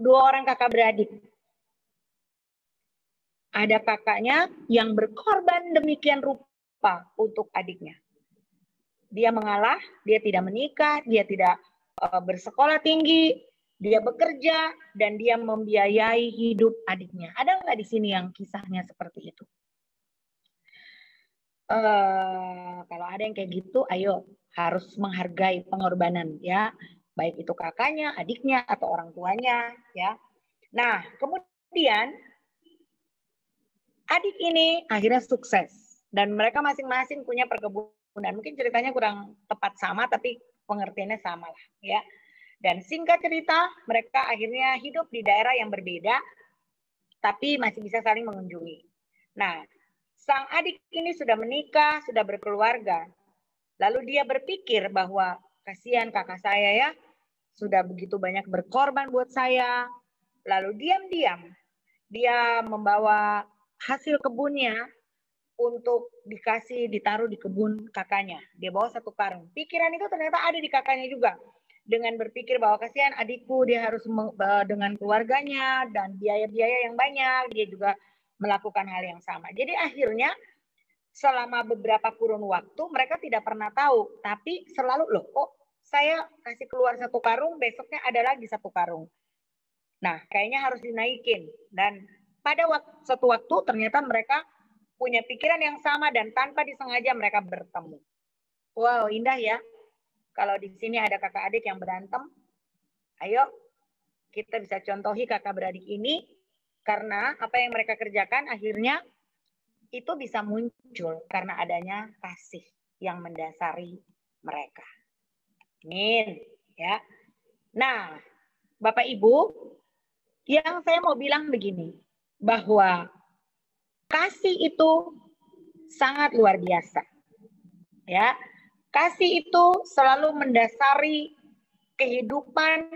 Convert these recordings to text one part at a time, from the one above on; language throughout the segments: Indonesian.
dua orang kakak beradik. Ada kakaknya yang berkorban demikian rupa untuk adiknya. Dia mengalah, dia tidak menikah, dia tidak bersekolah tinggi, dia bekerja, dan dia membiayai hidup adiknya. Ada nggak di sini yang kisahnya seperti itu? Kalau ada yang kayak gitu, ayo harus menghargai pengorbanan ya, baik itu kakaknya, adiknya, atau orang tuanya ya. Nah, kemudian adik ini akhirnya sukses dan mereka masing-masing punya perkebunan. Mungkin ceritanya kurang tepat sama, tapi pengertiannya sama lah ya. Dan singkat cerita, mereka akhirnya hidup di daerah yang berbeda, tapi masih bisa saling mengunjungi. Nah, sang adik ini sudah menikah, sudah berkeluarga. Lalu dia berpikir bahwa kasihan kakak saya ya, sudah begitu banyak berkorban buat saya. Lalu diam-diam dia membawa hasil kebunnya untuk ditaruh di kebun kakaknya. Dia bawa satu karung. Pikiran itu ternyata ada di kakaknya juga. Dengan berpikir bahwa kasihan adikku, dia harus dengan keluarganya dan biaya-biaya yang banyak, dia juga melakukan hal yang sama. Jadi akhirnya selama beberapa kurun waktu mereka tidak pernah tahu, tapi selalu loh, kok saya kasih keluar satu karung, besoknya ada lagi satu karung. Nah, kayaknya harus dinaikin. Dan pada suatu waktu ternyata mereka punya pikiran yang sama dan tanpa disengaja mereka bertemu. Wow, indah ya. Kalau di sini ada kakak adik yang berantem, ayo kita bisa contohi kakak beradik ini, karena apa yang mereka kerjakan akhirnya itu bisa muncul karena adanya kasih yang mendasari mereka. Amin ya. Nah, Bapak Ibu, yang saya mau bilang begini, bahwa kasih itu sangat luar biasa. Ya. Kasih itu selalu mendasari kehidupan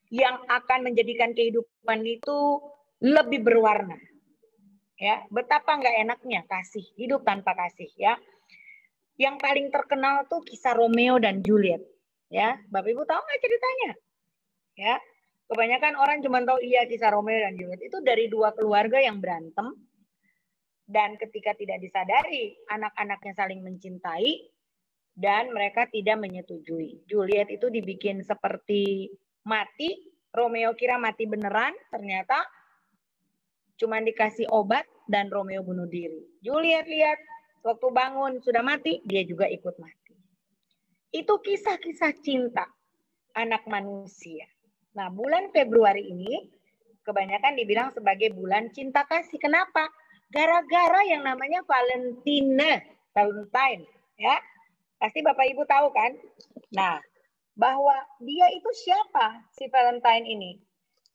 yang akan menjadikan kehidupan itu lebih berwarna. Ya, betapa nggak enaknya kasih, hidup tanpa kasih ya. Yang paling terkenal tuh kisah Romeo dan Juliet. Ya, Bapak Ibu tahu nggak ceritanya? Ya, kebanyakan orang cuma tahu iya kisah Romeo dan Juliet itu dari dua keluarga yang berantem dan ketika tidak disadari anak-anaknya saling mencintai dan mereka tidak menyetujui. Juliet itu dibikin seperti mati, Romeo kira mati beneran, ternyata cuma dikasih obat dan Romeo bunuh diri. Juliet lihat waktu bangun sudah mati, dia juga ikut mati. Itu kisah-kisah cinta anak manusia. Nah, bulan Februari ini kebanyakan dibilang sebagai bulan cinta kasih. Kenapa? Gara-gara yang namanya Valentine, ya. Pasti Bapak Ibu tahu kan? Nah, bahwa dia itu siapa si Valentine ini?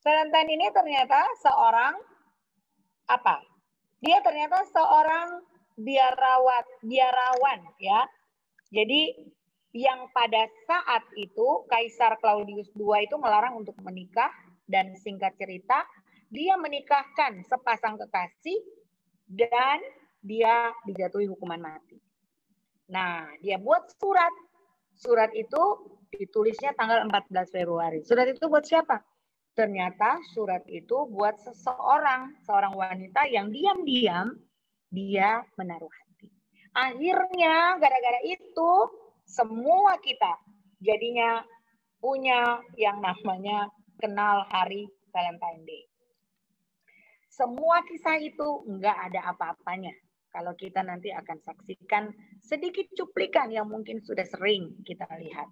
Valentine ini ternyata seorang apa? Dia ternyata seorang biarawan ya. Jadi yang pada saat itu Kaisar Claudius II itu melarang untuk menikah dan singkat cerita dia menikahkan sepasang kekasih dan dia dijatuhi hukuman mati. Nah, dia buat surat. Surat itu ditulisnya tanggal 14 Februari. Surat itu buat siapa? Ternyata surat itu buat seorang wanita yang diam-diam dia menaruh hati. Akhirnya gara-gara itu semua kita jadinya punya yang namanya kenal hari Valentine Day. Semua kisah itu enggak ada apa-apanya. Kalau kita nanti akan saksikan sedikit cuplikan yang mungkin sudah sering kita lihat.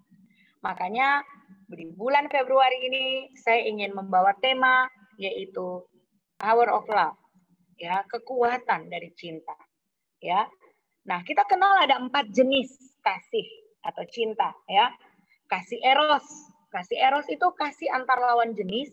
Makanya di bulan Februari ini saya ingin membawa tema yaitu Power of Love, ya, kekuatan dari cinta, ya. Nah, kita kenal ada 4 jenis kasih atau cinta, ya. Kasih eros. Kasih eros itu kasih antar lawan jenis,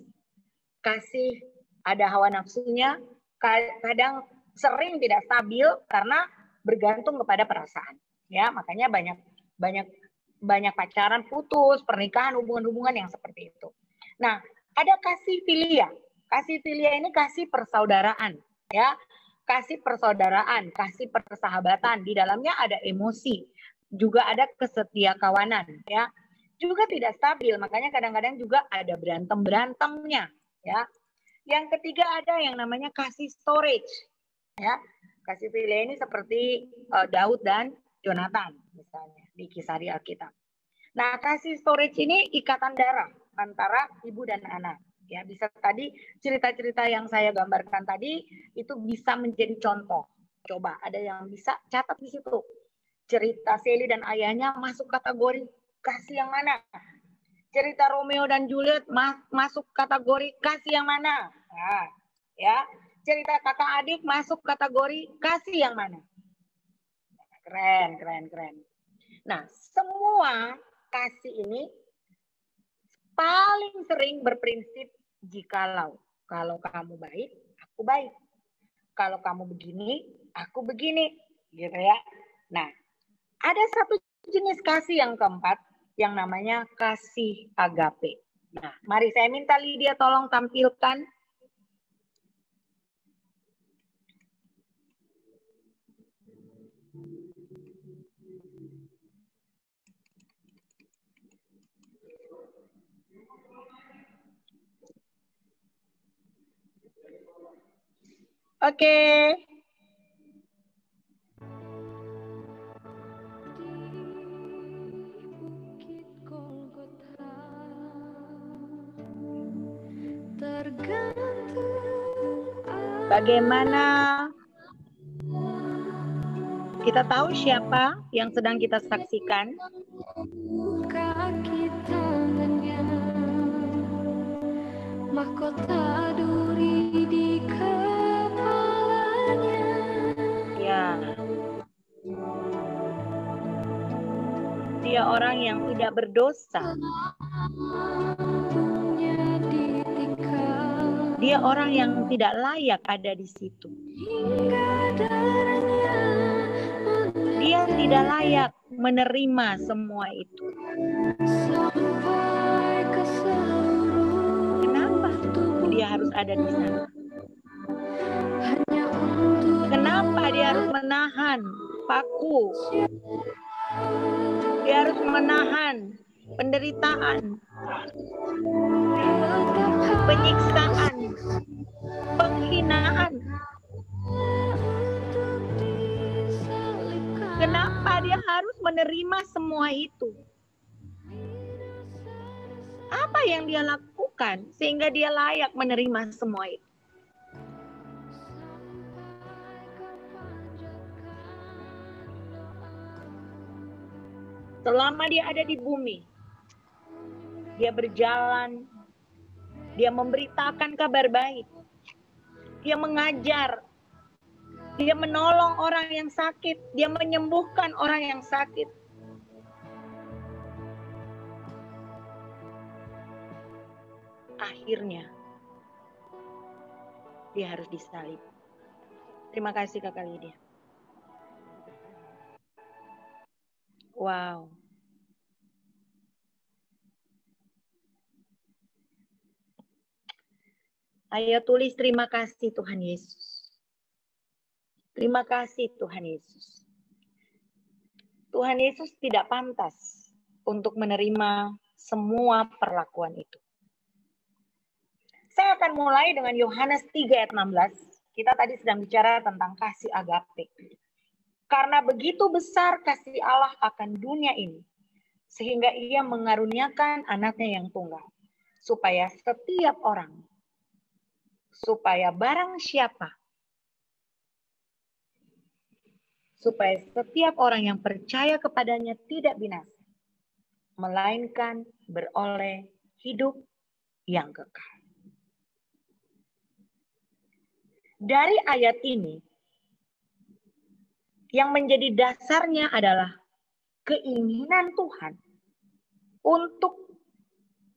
kasih ada hawa nafsunya, kadang sering tidak stabil karena bergantung kepada perasaan. Ya, makanya banyak pacaran putus, pernikahan, hubungan-hubungan yang seperti itu. Nah, ada kasih filia. Kasih filia ini kasih persaudaraan, ya. Kasih persaudaraan, kasih persahabatan, di dalamnya ada emosi, juga ada kesetiakawanan, ya. Juga tidak stabil, makanya kadang-kadang juga ada berantem-berantemnya, ya. Yang ketiga ada yang namanya kasih storage, ya. Kasih filia ini seperti Daud dan Jonathan misalnya di kisah di Alkitab. Nah, kasih storage ini ikatan darah antara ibu dan anak. Ya, bisa tadi cerita-cerita yang saya gambarkan tadi itu bisa menjadi contoh. Coba ada yang bisa catat di situ. Cerita Sally dan ayahnya masuk kategori kasih yang mana? Cerita Romeo dan Juliet masuk kategori kasih yang mana? Nah, ya. Cerita kakak adik masuk kategori kasih yang mana? Keren, keren, keren. Nah, semua kasih ini paling sering berprinsip jikalau. Kalau kamu baik, aku baik. Kalau kamu begini, aku begini. Gitu ya. Nah, ada satu jenis kasih yang keempat yang namanya kasih agape. Nah, mari saya minta Lydia tolong tampilkan. Oke. Bagaimana kita tahu siapa yang sedang kita saksikan? Kaki tangannya, mahkota duri di kepalanya. Ya. Dia orang yang tidak berdosa. Dia orang yang tidak layak ada di situ. Dia tidak layak menerima semua itu. Kenapa dia harus ada di sana? Kenapa dia harus menahan paku? Dia harus menahan penderitaan, penyiksaan, penghinaan. Kenapa dia harus menerima semua itu? Apa yang dia lakukan sehingga dia layak menerima semua itu? Selama dia ada di bumi, dia berjalan, dia memberitakan kabar baik, dia mengajar, dia menolong orang yang sakit, dia menyembuhkan orang yang sakit. Akhirnya, dia harus disalib. Terima kasih Kakak Lydia. Wow. Ayo tulis terima kasih Tuhan Yesus. Terima kasih Tuhan Yesus. Tuhan Yesus tidak pantas untuk menerima semua perlakuan itu. Saya akan mulai dengan Yohanes 3 ayat 16. Kita tadi sedang bicara tentang kasih agape. Karena begitu besar kasih Allah akan dunia ini, sehingga ia mengaruniakan anaknya yang tunggal, supaya setiap orang, supaya barang siapa, supaya setiap orang yang percaya kepadanya tidak binasa, melainkan beroleh hidup yang kekal. Dari ayat ini, yang menjadi dasarnya adalah keinginan Tuhan untuk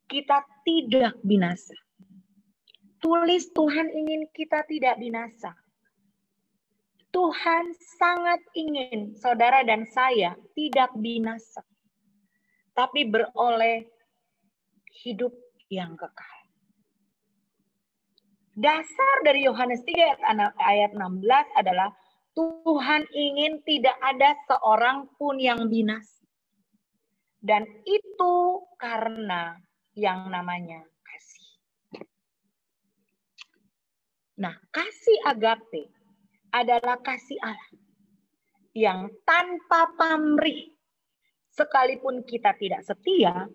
kita tidak binasa. Tulis Tuhan ingin kita tidak binasa. Tuhan sangat ingin saudara dan saya tidak binasa, tapi beroleh hidup yang kekal. Dasar dari Yohanes 3 ayat 16 adalah Tuhan ingin tidak ada seorang pun yang binasa. Dan itu karena yang namanya kasih. Nah, kasih agape adalah kasih Allah yang tanpa pamrih. Sekalipun kita tidak setia,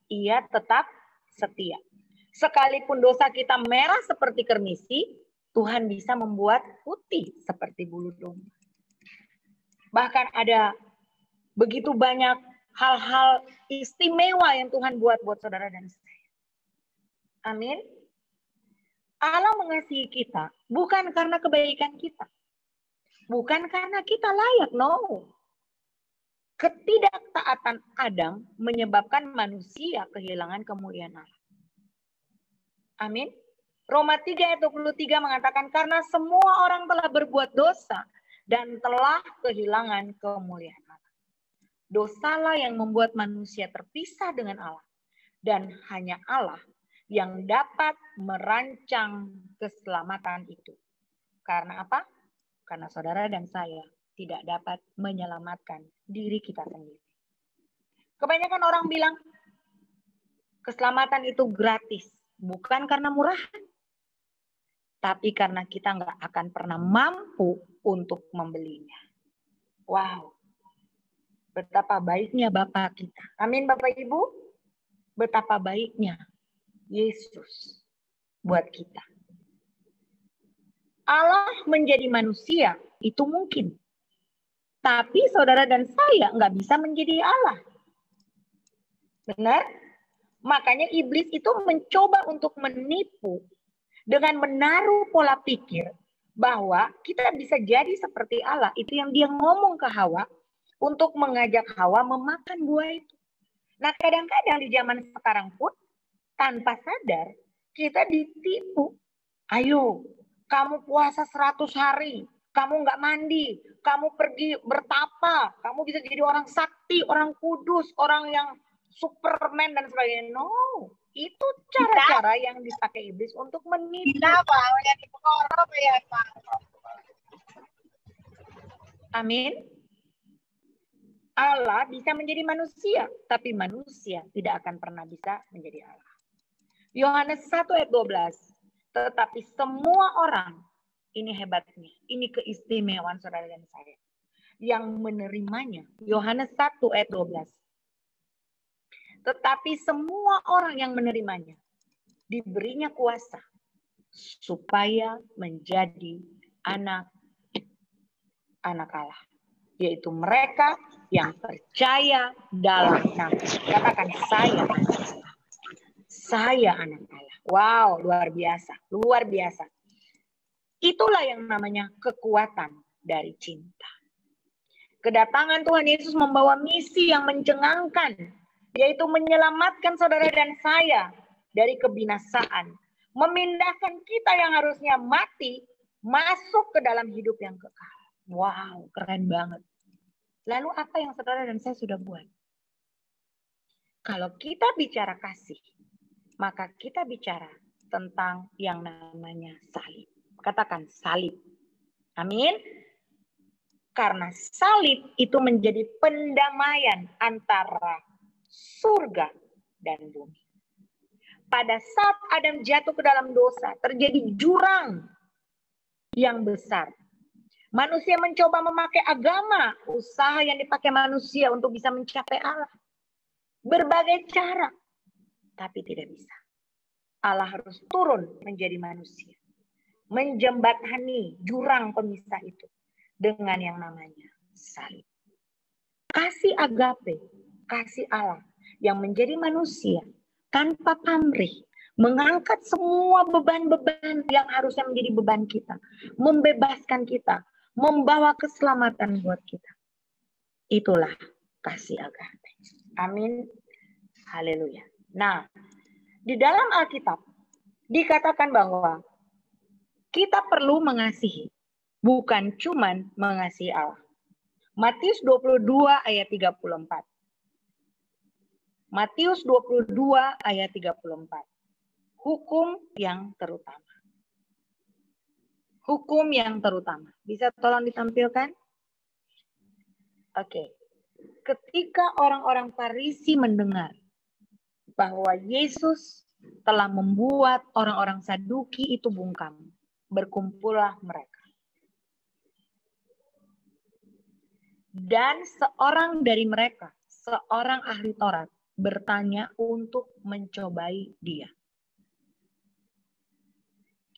ia tetap setia. Sekalipun dosa kita merah seperti kermisi, Tuhan bisa membuat putih seperti bulu domba. Bahkan ada begitu banyak hal-hal istimewa yang Tuhan buat saudara dan saya. Amin. Allah mengasihi kita bukan karena kebaikan kita. Bukan karena kita layak, no. Ketidaktaatan Adam menyebabkan manusia kehilangan kemuliaan Allah. Amin. Roma 3 ayat 23 mengatakan karena semua orang telah berbuat dosa dan telah kehilangan kemuliaan Allah. Dosalah yang membuat manusia terpisah dengan Allah. Dan hanya Allah yang dapat merancang keselamatan itu. Karena apa? Karena saudara dan saya tidak dapat menyelamatkan diri kita sendiri. Kebanyakan orang bilang keselamatan itu gratis. Bukan karena murahan. Tapi karena kita nggak akan pernah mampu untuk membelinya. Wow. Betapa baiknya Bapak kita. Amin Bapak Ibu. Betapa baiknya Yesus buat kita. Allah menjadi manusia itu mungkin. Tapi saudara dan saya nggak bisa menjadi Allah. Benar? Makanya iblis itu mencoba untuk menipu dengan menaruh pola pikir bahwa kita bisa jadi seperti Allah. Itu yang dia ngomong ke Hawa untuk mengajak Hawa memakan buah itu. Nah kadang-kadang di zaman sekarang pun tanpa sadar kita ditipu. Ayo, kamu puasa 100 hari, kamu nggak mandi, kamu pergi bertapa, kamu bisa jadi orang sakti, orang kudus, orang yang Superman dan sebagainya. No, itu cara-cara yang dipakai iblis untuk menipu. Amin. Allah bisa menjadi manusia, tapi manusia tidak akan pernah bisa menjadi Allah. Yohanes 1 ayat 12. Tetapi semua orang, ini hebatnya, ini keistimewaan saudara dan saya, yang menerimanya. Yohanes 1 ayat 12. Tetapi semua orang yang menerimanya, diberinya kuasa, supaya menjadi anak-anak Allah. Yaitu mereka yang percaya dalam nama. Katakan saya anak Allah. Saya anak Allah. Wow, luar biasa. Luar biasa. Itulah yang namanya kekuatan dari cinta. Kedatangan Tuhan Yesus membawa misi yang mencengangkan. Yaitu menyelamatkan saudara dan saya dari kebinasaan. Memindahkan kita yang harusnya mati masuk ke dalam hidup yang kekal. Wow, keren banget. Lalu apa yang saudara dan saya sudah buat? Kalau kita bicara kasih, maka kita bicara tentang yang namanya salib. Katakan salib. Amin. Karena salib itu menjadi pendamaian antara surga dan bumi. Pada saat Adam jatuh ke dalam dosa, terjadi jurang yang besar. Manusia mencoba memakai agama, usaha yang dipakai manusia untuk bisa mencapai Allah. Berbagai cara. Tapi tidak bisa. Allah harus turun menjadi manusia. Menjembatani jurang pemisah itu. Dengan yang namanya salib. Kasih agape. Kasih Allah. Yang menjadi manusia. Tanpa pamrih. Mengangkat semua beban-beban yang harusnya menjadi beban kita. Membebaskan kita. Membawa keselamatan buat kita. Itulah kasih agape. Amin. Haleluya. Nah, di dalam Alkitab dikatakan bahwa kita perlu mengasihi, bukan cuman mengasihi Allah. Matius 22 ayat 34. Matius 22 ayat 34. Hukum yang terutama. Hukum yang terutama. Bisa tolong ditampilkan? Oke. Ketika orang-orang Farisi mendengar bahwa Yesus telah membuat orang-orang Saduki itu bungkam. berkumpullah mereka. Dan seorang dari mereka, seorang ahli Taurat, bertanya untuk mencobai dia.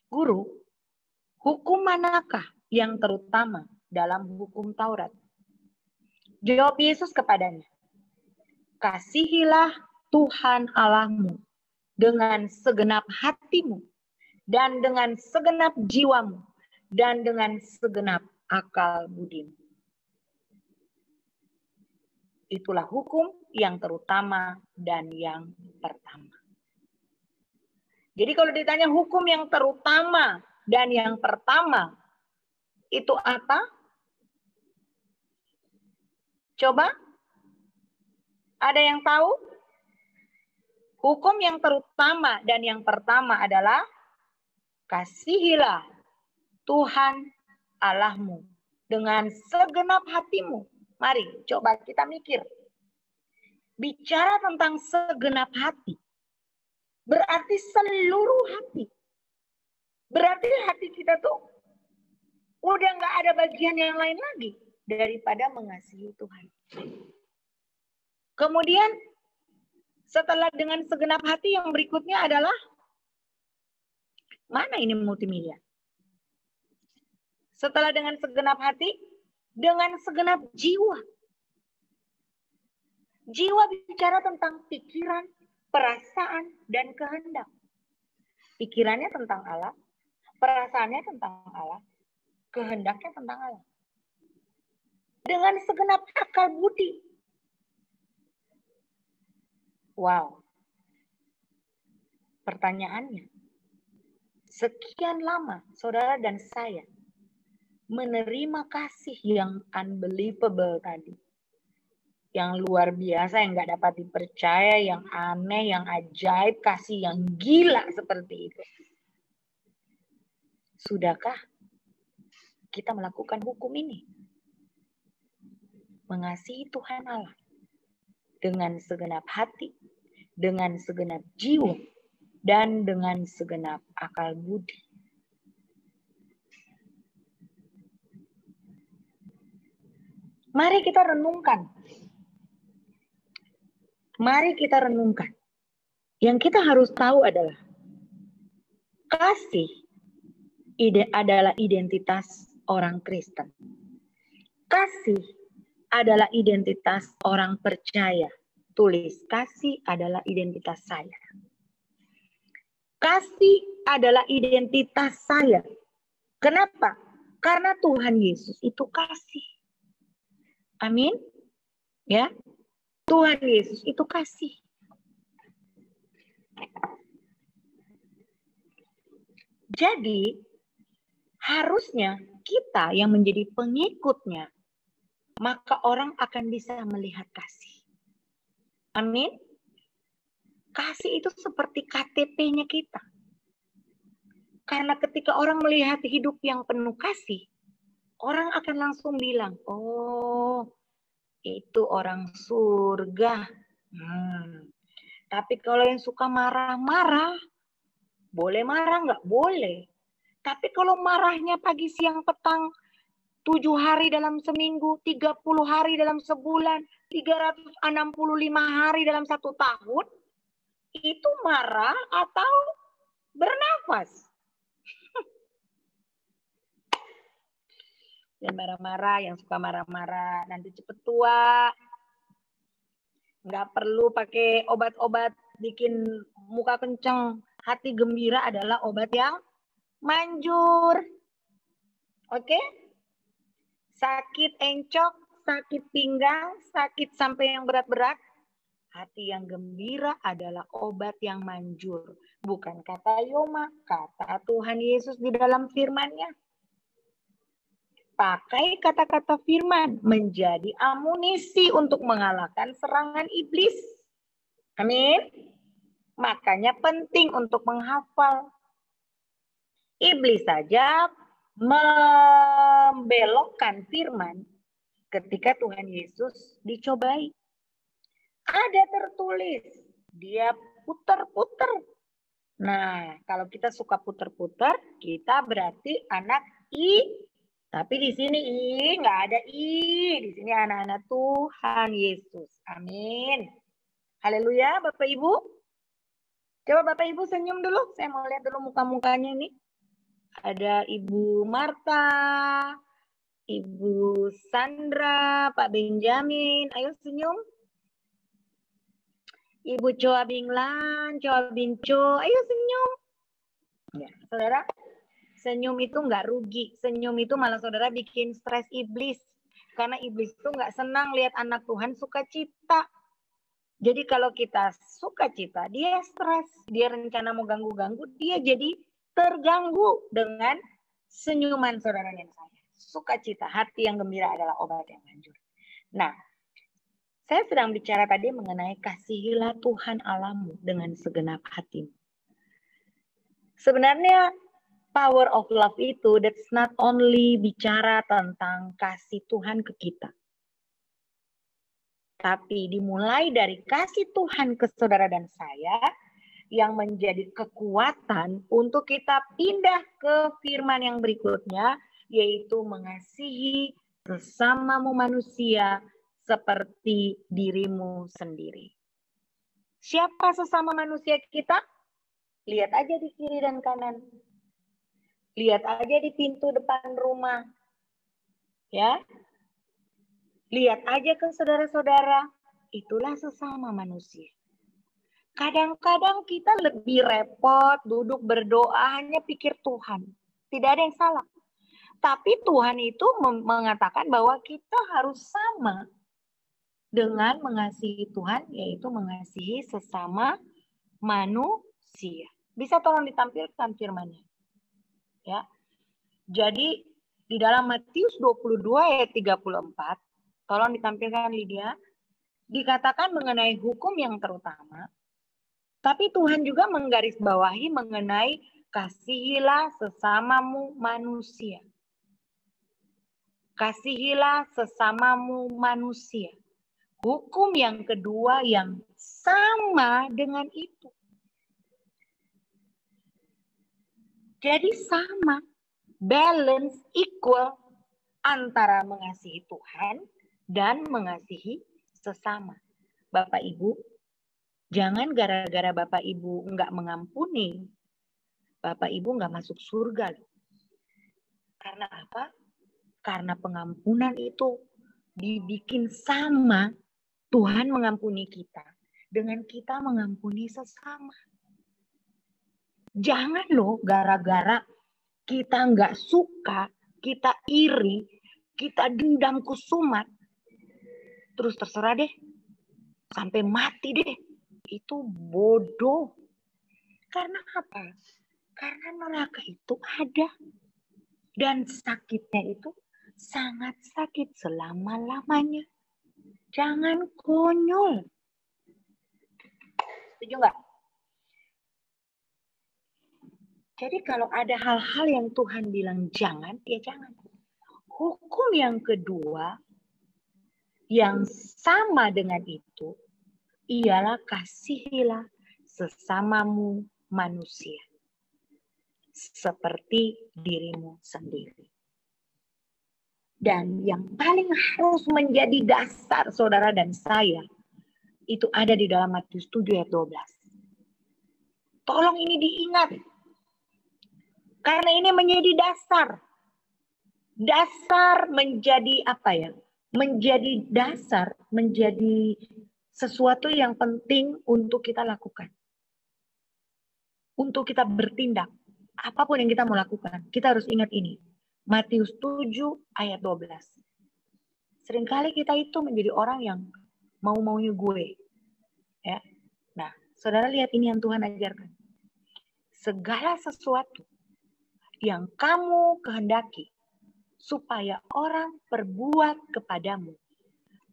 Guru, hukum manakah yang terutama dalam hukum Taurat? Jawab Yesus kepadanya, kasihilah Tuhan Allahmu dengan segenap hatimu, dan dengan segenap jiwamu, dan dengan segenap akal budimu. Itulah hukum yang terutama dan yang pertama. Jadi kalau ditanya hukum yang terutama dan yang pertama, itu apa? Coba, ada yang tahu? Hukum yang terutama dan yang pertama adalah kasihilah Tuhan Allahmu dengan segenap hatimu. Mari coba kita mikir. Bicara tentang segenap hati, berarti seluruh hati. Berarti hati kita tuh udah nggak ada bagian yang lain lagi daripada mengasihi Tuhan. Kemudian setelah dengan segenap hati, yang berikutnya adalah mana ini multimedia? Setelah dengan segenap hati, dengan segenap jiwa. Jiwa bicara tentang pikiran, perasaan, dan kehendak. Pikirannya tentang Allah, perasaannya tentang Allah, kehendaknya tentang Allah. Dengan segenap akal budi. Wow. Pertanyaannya, sekian lama saudara dan saya menerima kasih yang unbelievable tadi. Yang luar biasa, yang nggak dapat dipercaya, yang aneh, yang ajaib, kasih yang gila seperti itu. Sudahkah kita melakukan hukum ini? Mengasihi Tuhan Allah dengan segenap hati, dengan segenap jiwa, dan dengan segenap akal budi. Mari kita renungkan. Mari kita renungkan. Yang kita harus tahu adalah kasih adalah identitas orang Kristen. Kasih adalah identitas orang percaya. Tulis, kasih adalah identitas saya. Kasih adalah identitas saya. Kenapa? Karena Tuhan Yesus itu kasih. Amin. Ya. Tuhan Yesus itu kasih. Jadi, harusnya kita yang menjadi pengikutnya, maka orang akan bisa melihat kasih. Amin. Kasih itu seperti KTP-nya kita. Karena ketika orang melihat hidup yang penuh kasih, orang akan langsung bilang, oh, itu orang surga. Tapi kalau yang suka marah-marah, boleh marah nggak? Boleh. Tapi kalau marahnya pagi, siang, petang, 7 hari dalam seminggu, 30 hari dalam sebulan, 365 hari dalam 1 tahun, itu marah atau bernafas? Dan marah-marah, yang suka marah-marah nanti cepet tua. Nggak perlu pakai obat-obat bikin muka kenceng. Hati gembira adalah obat yang manjur. Oke? Sakit encok, sakit pinggang, sakit sampai yang berat-berat. Hati yang gembira adalah obat yang manjur. Bukan kata Yoma, kata Tuhan Yesus di dalam firman-Nya. Pakai kata-kata firman menjadi amunisi untuk mengalahkan serangan iblis. Amin. Makanya penting untuk menghafal. Iblis saja membelokkan firman ketika Tuhan Yesus dicobai. Ada tertulis, dia putar-putar Nah, kalau kita suka puter-puter, kita berarti anak I. Tapi di sini I, nggak ada I. Di sini anak-anak Tuhan Yesus. Amin. Haleluya, Bapak Ibu. Coba Bapak Ibu senyum dulu. Saya mau lihat dulu muka-mukanya ini. Ada Ibu Marta, Ibu Sandra, Pak Benjamin. Ayo senyum. Ibu Choa Binglan, Choa Binco, ayo senyum. Ya, saudara, senyum itu nggak rugi. Senyum itu malah saudara bikin stres iblis. Karena iblis itu nggak senang lihat anak Tuhan sukacita. Jadi kalau kita sukacita, dia stres. Dia rencana mau ganggu-ganggu, dia jadi terganggu dengan senyuman saudara dan saya. Sukacita, hati yang gembira adalah obat yang manjur. Nah, saya sedang bicara tadi mengenai kasihilah Tuhan Allahmu dengan segenap hatimu. Sebenarnya power of love itu that's not only bicara tentang kasih Tuhan ke kita. Tapi dimulai dari kasih Tuhan ke saudara dan saya yang menjadi kekuatan untuk kita pindah ke firman yang berikutnya, yaitu mengasihi sesamamu manusia seperti dirimu sendiri. Siapa sesama manusia kita? Lihat aja di kiri dan kanan. Lihat aja di pintu depan rumah. Ya. Lihat aja ke saudara-saudara. Itulah sesama manusia. Kadang-kadang kita lebih repot duduk berdoa hanya pikir Tuhan. Tidak ada yang salah. Tapi Tuhan itu mengatakan bahwa kita harus sama dengan mengasihi Tuhan, yaitu mengasihi sesama manusia. Bisa tolong ditampilkan firman-Nya. Ya. Jadi di dalam Matius 22 ayat 34, tolong ditampilkan Lydia, dikatakan mengenai hukum yang terutama, tapi Tuhan juga menggarisbawahi mengenai kasihilah sesamamu manusia. Kasihilah sesamamu manusia. Hukum yang kedua yang sama dengan itu. Jadi sama, balance, equal antara mengasihi Tuhan dan mengasihi sesama. Bapak Ibu, jangan gara-gara Bapak Ibu nggak mengampuni, Bapak Ibu nggak masuk surga. Karena apa? Karena pengampunan itu dibikin sama. Tuhan mengampuni kita dengan kita mengampuni sesama. Jangan loh gara-gara kita nggak suka, kita iri, kita dendam kusumat, terus terserah deh, sampai mati deh. Itu bodoh. Karena apa? Karena neraka itu ada. Dan sakitnya itu sangat sakit selama-lamanya. Jangan konyol. Setuju nggak? Jadi kalau ada hal-hal yang Tuhan bilang jangan, ya jangan. Hukum yang kedua, yang sama dengan itu, ialah kasihilah sesamamu manusia. Seperti dirimu sendiri. Dan yang paling harus menjadi dasar saudara dan saya, itu ada di dalam Matius 7 ayat 12. Tolong ini diingat. Karena ini menjadi dasar. Dasar menjadi apa ya? Menjadi dasar, menjadi sesuatu yang penting untuk kita lakukan. Untuk kita bertindak. Apapun yang kita mau lakukan, kita harus ingat ini. Matius 7 ayat 12. Seringkali kita itu menjadi orang yang mau-maunya gue. Ya. Nah, saudara lihat ini yang Tuhan ajarkan. Segala sesuatu yang kamu kehendaki supaya orang perbuat kepadamu,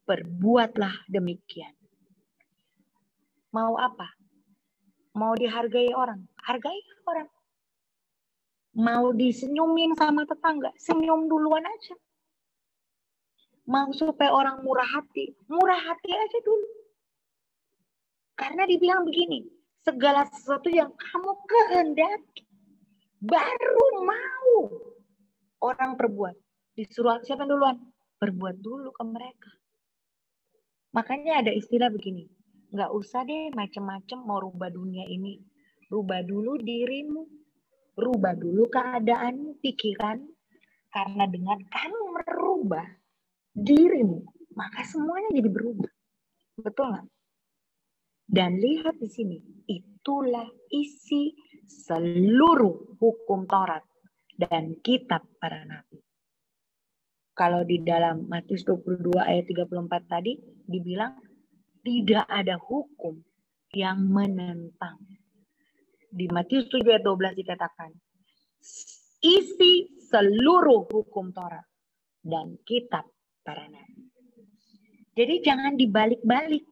perbuatlah demikian. Mau apa? Mau dihargai orang? Hargai orang. Mau disenyumin sama tetangga? Senyum duluan aja. Mau supaya orang murah hati aja dulu. Karena dibilang begini, segala sesuatu yang kamu kehendaki, baru mau orang perbuat. Disuruh siapa duluan? Berbuat dulu ke mereka. Makanya ada istilah begini, nggak usah deh macam-macam mau rubah dunia ini. Rubah dulu dirimu, rubah dulu keadaan, pikiran. Karena dengan kamu merubah dirimu, maka semuanya jadi berubah. Betul nggak? Dan lihat di sini, itulah isi seluruh hukum Taurat dan kitab para nabi. Kalau di dalam Matius 22 ayat 34 tadi dibilang tidak ada hukum yang menentang. Di Matius 7 ayat 12 dikatakan isi seluruh hukum Taurat dan kitab para nabi. Jadi jangan dibalik-balik.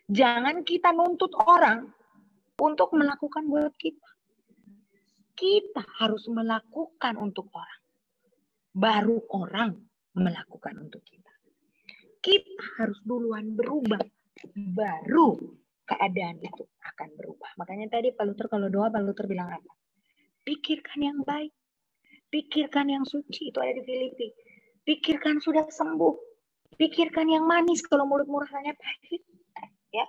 Jangan kita nuntut orang untuk melakukan buat kita. Kita harus melakukan untuk orang. Baru orang melakukan untuk kita. Kita harus duluan berubah. Baru keadaan itu akan berubah. Makanya tadi Pak Luther kalau doa, Pak Luther bilang apa? Pikirkan yang baik. Pikirkan yang suci. Itu ada di Filipi. Pikirkan sudah sembuh. Pikirkan yang manis kalau mulutmu rasanya pahit. Ya,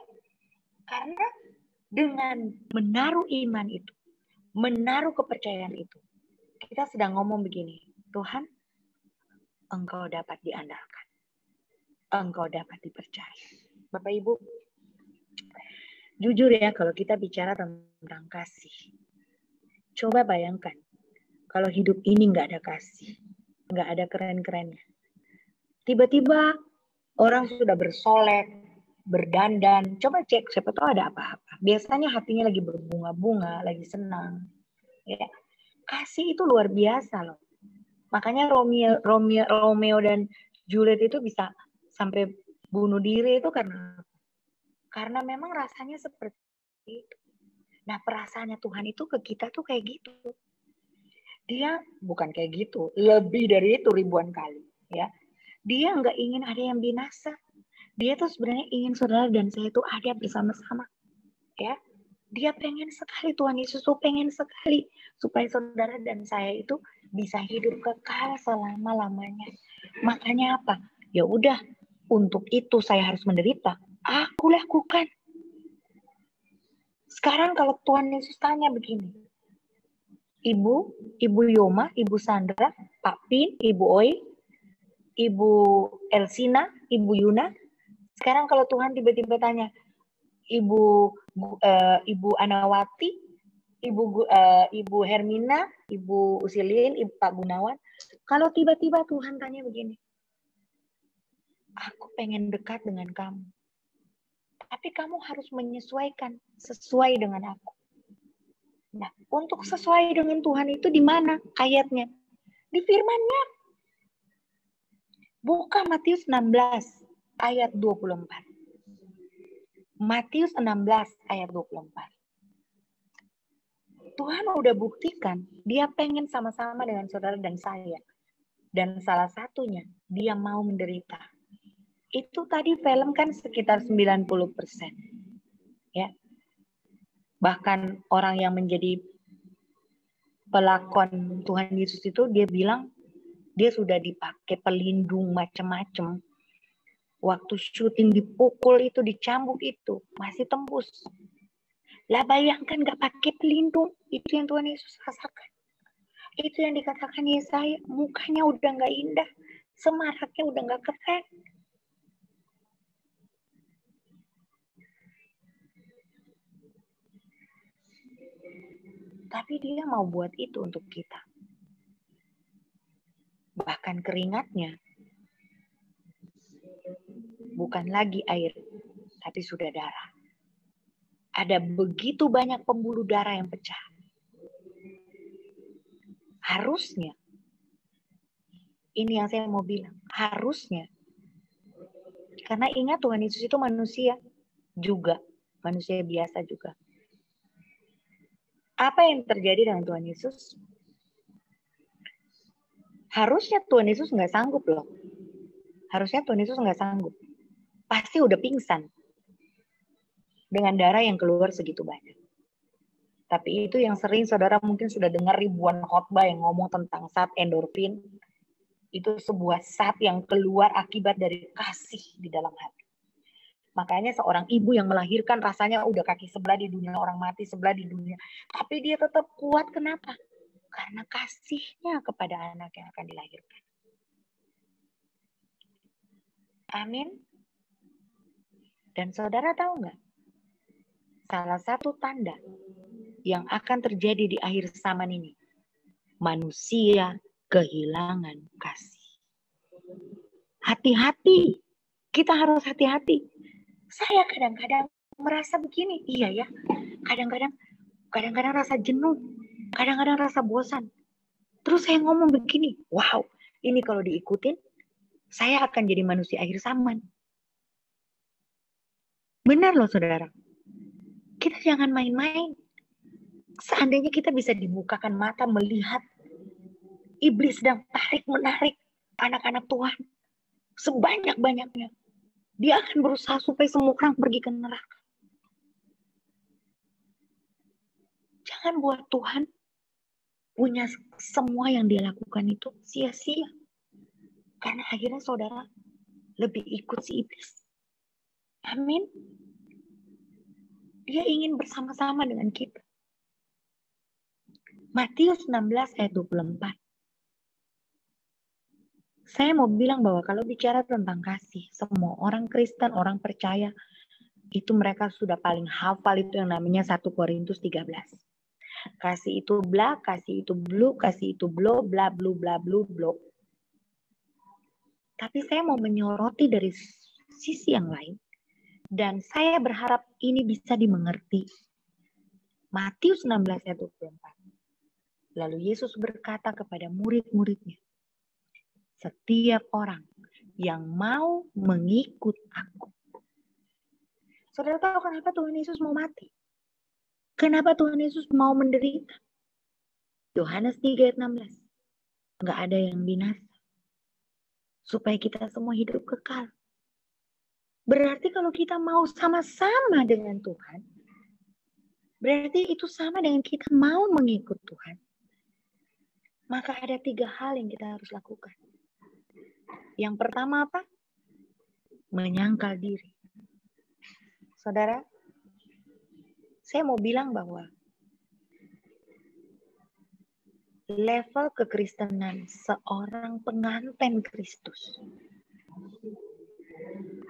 karena dengan menaruh iman itu, menaruh kepercayaan itu, kita sedang ngomong begini, Tuhan, Engkau dapat diandalkan, Engkau dapat dipercaya. Bapak Ibu, jujur ya kalau kita bicara tentang kasih, coba bayangkan kalau hidup ini nggak ada kasih, nggak ada keren-kerennya. Tiba-tiba orang sudah bersolek, berdandan, coba cek siapa tahu ada apa-apa. Biasanya hatinya lagi berbunga-bunga, lagi senang. Ya. Kasih itu luar biasa loh. Makanya Romeo dan Juliet itu bisa sampai bunuh diri itu karena memang rasanya seperti itu. Nah, perasaannya Tuhan itu ke kita tuh kayak gitu. Dia bukan kayak gitu, lebih dari itu ribuan kali, ya. Dia nggak ingin ada yang binasa. Dia tuh sebenarnya ingin saudara dan saya itu ada bersama-sama. Ya, dia pengen sekali, Tuhan Yesus tuh pengen sekali supaya saudara dan saya itu bisa hidup kekal selama-lamanya. Makanya apa? Ya udah, untuk itu saya harus menderita. Aku lakukan. Sekarang kalau Tuhan Yesus tanya begini, Ibu Yoma, Ibu Sandra, Pak Pin, Ibu Oi, Ibu Elsina, Ibu Yuna. Sekarang kalau Tuhan tiba-tiba tanya, Ibu Anawati, Ibu Hermina, Ibu Usilin, Ibu Pak Gunawan. Kalau tiba-tiba Tuhan tanya begini, aku pengen dekat dengan kamu. Tapi kamu harus menyesuaikan sesuai dengan aku. Nah, untuk sesuai dengan Tuhan itu di mana ayatnya? Di firman-Nya. Buka Matius 16 ayat 24. Matius 16 ayat 24. Tuhan udah buktikan dia pengen sama-sama dengan saudara dan saya. Dan salah satunya dia mau menderita. Itu tadi film kan sekitar 90%. Ya. Bahkan orang yang menjadi pelakon Tuhan Yesus itu dia bilang dia sudah dipakai pelindung macam-macam. Waktu syuting dipukul itu, dicambuk itu, masih tembus. Lah bayangkan gak pakai pelindung, itu yang Tuhan Yesus rasakan. Itu yang dikatakan Yesaya, mukanya udah gak indah, semaraknya udah gak keren. Tapi dia mau buat itu untuk kita. Bahkan keringatnya bukan lagi air, tapi sudah darah. Ada begitu banyak pembuluh darah yang pecah. Harusnya, ini yang saya mau bilang, harusnya. Karena ingat Tuhan Yesus itu manusia juga, manusia biasa juga. Apa yang terjadi dengan Tuhan Yesus? Harusnya Tuhan Yesus nggak sanggup loh. Harusnya Tuhan Yesus nggak sanggup. Pasti udah pingsan. dengan darah yang keluar segitu banyak. Tapi itu yang sering saudara mungkin sudah dengar ribuan khotbah yang ngomong tentang zat endorfin. Itu sebuah zat yang keluar akibat dari kasih di dalam hati. Makanya seorang ibu yang melahirkan rasanya udah kaki sebelah di dunia, orang mati sebelah di dunia. Tapi dia tetap kuat, kenapa? Karena kasihnya kepada anak yang akan dilahirkan. Amin. Dan saudara tahu nggak? Salah satu tanda yang akan terjadi di akhir zaman ini. Manusia kehilangan kasih. Hati-hati. Kita harus hati-hati. Saya kadang-kadang merasa begini. Iya ya. Kadang-kadang rasa jenuh. Kadang-kadang rasa bosan. Terus saya ngomong begini. Wow. Ini kalau diikutin. Saya akan jadi manusia akhir zaman. Benar loh saudara. Kita jangan main-main. Seandainya kita bisa dibukakan mata melihat iblis sedang tarik-menarik anak-anak Tuhan sebanyak-banyaknya. Dia akan berusaha supaya semua orang pergi ke neraka. Jangan buat Tuhan punya semua yang dia lakukan itu sia-sia. Karena akhirnya saudara lebih ikut si iblis. Amin. Dia ingin bersama-sama dengan kita. Matius 16 ayat 24. Saya mau bilang bahwa kalau bicara tentang kasih, semua orang Kristen, orang percaya, itu mereka sudah paling hafal itu yang namanya 1 Korintus 13. Kasih itu bla, kasih itu blue, kasih itu blo, bla, blu, bla, blu, blo. Tapi saya mau menyoroti dari sisi yang lain. Dan saya berharap ini bisa dimengerti. Matius 16 ayat 24. Lalu Yesus berkata kepada murid-muridnya, setiap orang yang mau mengikut aku. Saudara tahu kenapa Tuhan Yesus mau mati? Kenapa Tuhan Yesus mau menderita? Yohanes 3 ayat 16. Nggak ada yang binasa. Supaya kita semua hidup kekal. Berarti kalau kita mau sama-sama dengan Tuhan, berarti itu sama dengan kita mau mengikut Tuhan. Maka ada 3 hal yang kita harus lakukan. Yang pertama apa? Menyangkal diri. Saudara, saya mau bilang bahwa level kekristenan seorang pengantin Kristus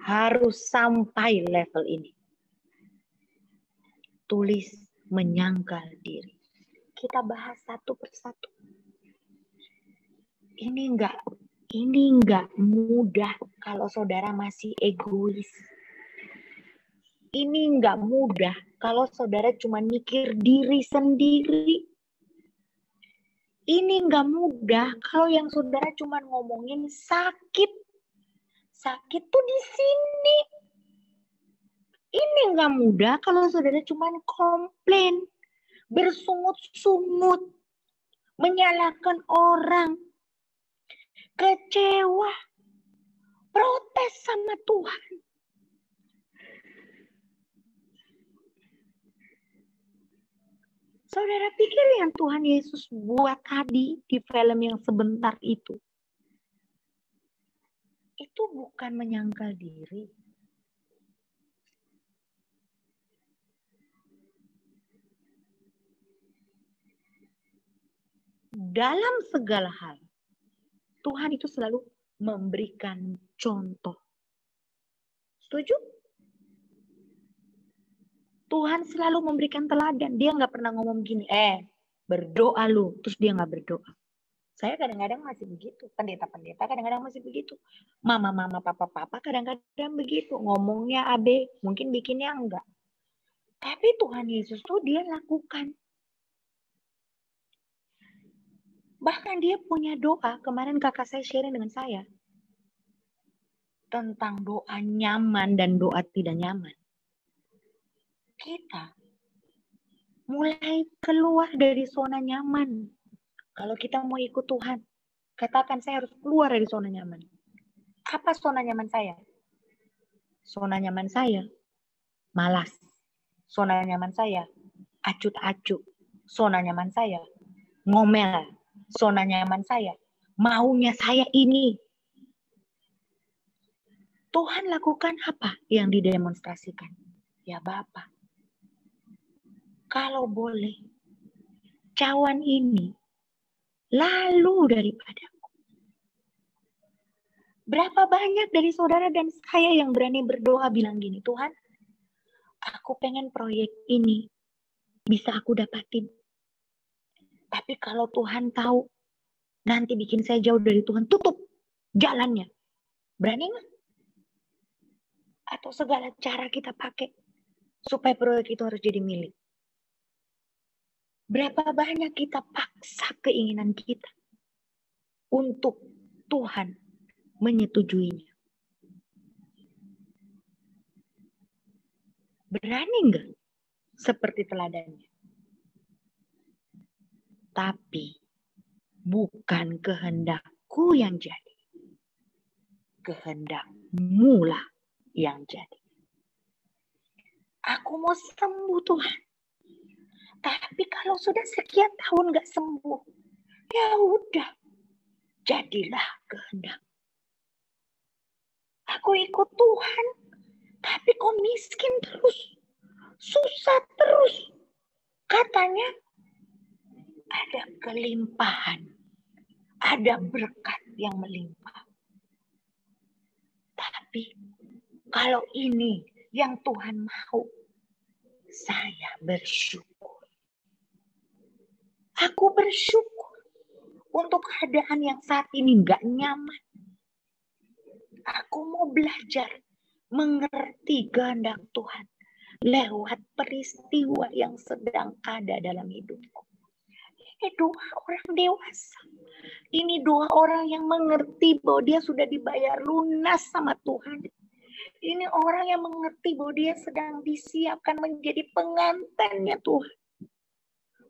harus sampai level ini. Tulis menyangkal diri. Kita bahas satu persatu. Ini enggak mudah kalau saudara masih egois. Ini enggak mudah kalau saudara cuma mikir diri sendiri. Ini enggak mudah kalau yang saudara cuma ngomongin sakit. Sakit tuh di sini. Ini enggak mudah kalau saudara cuma komplain, bersungut-sungut, menyalahkan orang, kecewa, protes sama Tuhan. Saudara pikir yang Tuhan Yesus buat tadi di film yang sebentar itu bukan menyangkal diri. Dalam segala hal, Tuhan itu selalu memberikan contoh. Setuju? Tuhan selalu memberikan teladan. Dia nggak pernah ngomong gini, berdoa lu, terus dia nggak berdoa. Saya kadang-kadang masih begitu. Pendeta-pendeta kadang-kadang masih begitu. Mama-mama, papa-papa kadang-kadang begitu. Ngomongnya AB, mungkin bikinnya enggak. Tapi Tuhan Yesus tuh dia lakukan. Bahkan dia punya doa. Kemarin kakak saya sharing dengan saya. Tentang doa nyaman dan doa tidak nyaman. Kita mulai keluar dari zona nyaman. Kalau kita mau ikut Tuhan, katakan saya harus keluar dari zona nyaman. Apa zona nyaman saya? Zona nyaman saya, malas. zona nyaman saya. Acut-acut, zona nyaman saya. Ngomel, zona nyaman saya. Maunya saya ini. Tuhan lakukan apa yang didemonstrasikan? Ya Bapa, kalau boleh, cawan ini lalu daripadaku. Berapa banyak dari saudara dan saya yang berani berdoa bilang gini, Tuhan, aku pengen proyek ini bisa aku dapatin. Tapi kalau Tuhan tahu nanti bikin saya jauh dari Tuhan, tutup jalannya. Berani nggak? Atau segala cara kita pakai supaya proyek itu harus jadi milik. Berapa banyak kita paksa keinginan kita untuk Tuhan menyetujuinya. Berani nggak seperti teladannya? Tapi bukan kehendakku yang jadi. Kehendakmu lah yang jadi. Aku mau sembuh Tuhan. Tapi kalau sudah sekian tahun gak sembuh, ya udah, jadilah kehendak. Aku ikut Tuhan, tapi kok miskin terus, susah terus. Katanya ada kelimpahan, ada berkat yang melimpah. Tapi kalau ini yang Tuhan mau, saya bersyukur. Aku bersyukur untuk keadaan yang saat ini gak nyaman. Aku mau belajar mengerti kehendak Tuhan lewat peristiwa yang sedang ada dalam hidupku. Ini doa orang dewasa. Ini doa orang yang mengerti bahwa dia sudah dibayar lunas sama Tuhan. Ini orang yang mengerti bahwa dia sedang disiapkan menjadi pengantinnya Tuhan.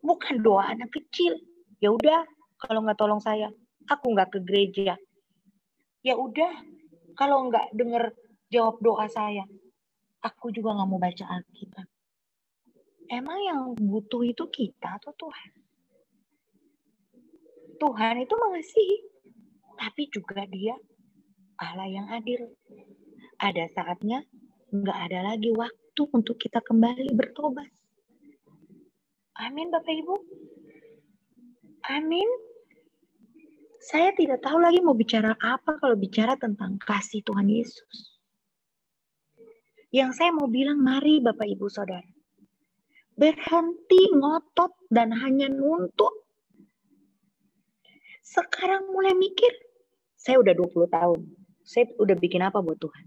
Bukan doa anak kecil. Ya udah, kalau nggak tolong saya, aku nggak ke gereja. Ya udah, kalau nggak dengar jawab doa saya, aku juga nggak mau baca Alkitab. Emang yang butuh itu kita atau Tuhan? Tuhan itu mengasihi, tapi juga Dia Allah yang adil. Ada saatnya nggak ada lagi waktu untuk kita kembali bertobat. Amin Bapak Ibu. Amin. Saya tidak tahu lagi mau bicara apa kalau bicara tentang kasih Tuhan Yesus. Yang saya mau bilang, mari Bapak Ibu Saudara, berhenti ngotot dan hanya nuntut. Sekarang mulai mikir, saya udah 20 tahun. Saya udah bikin apa buat Tuhan?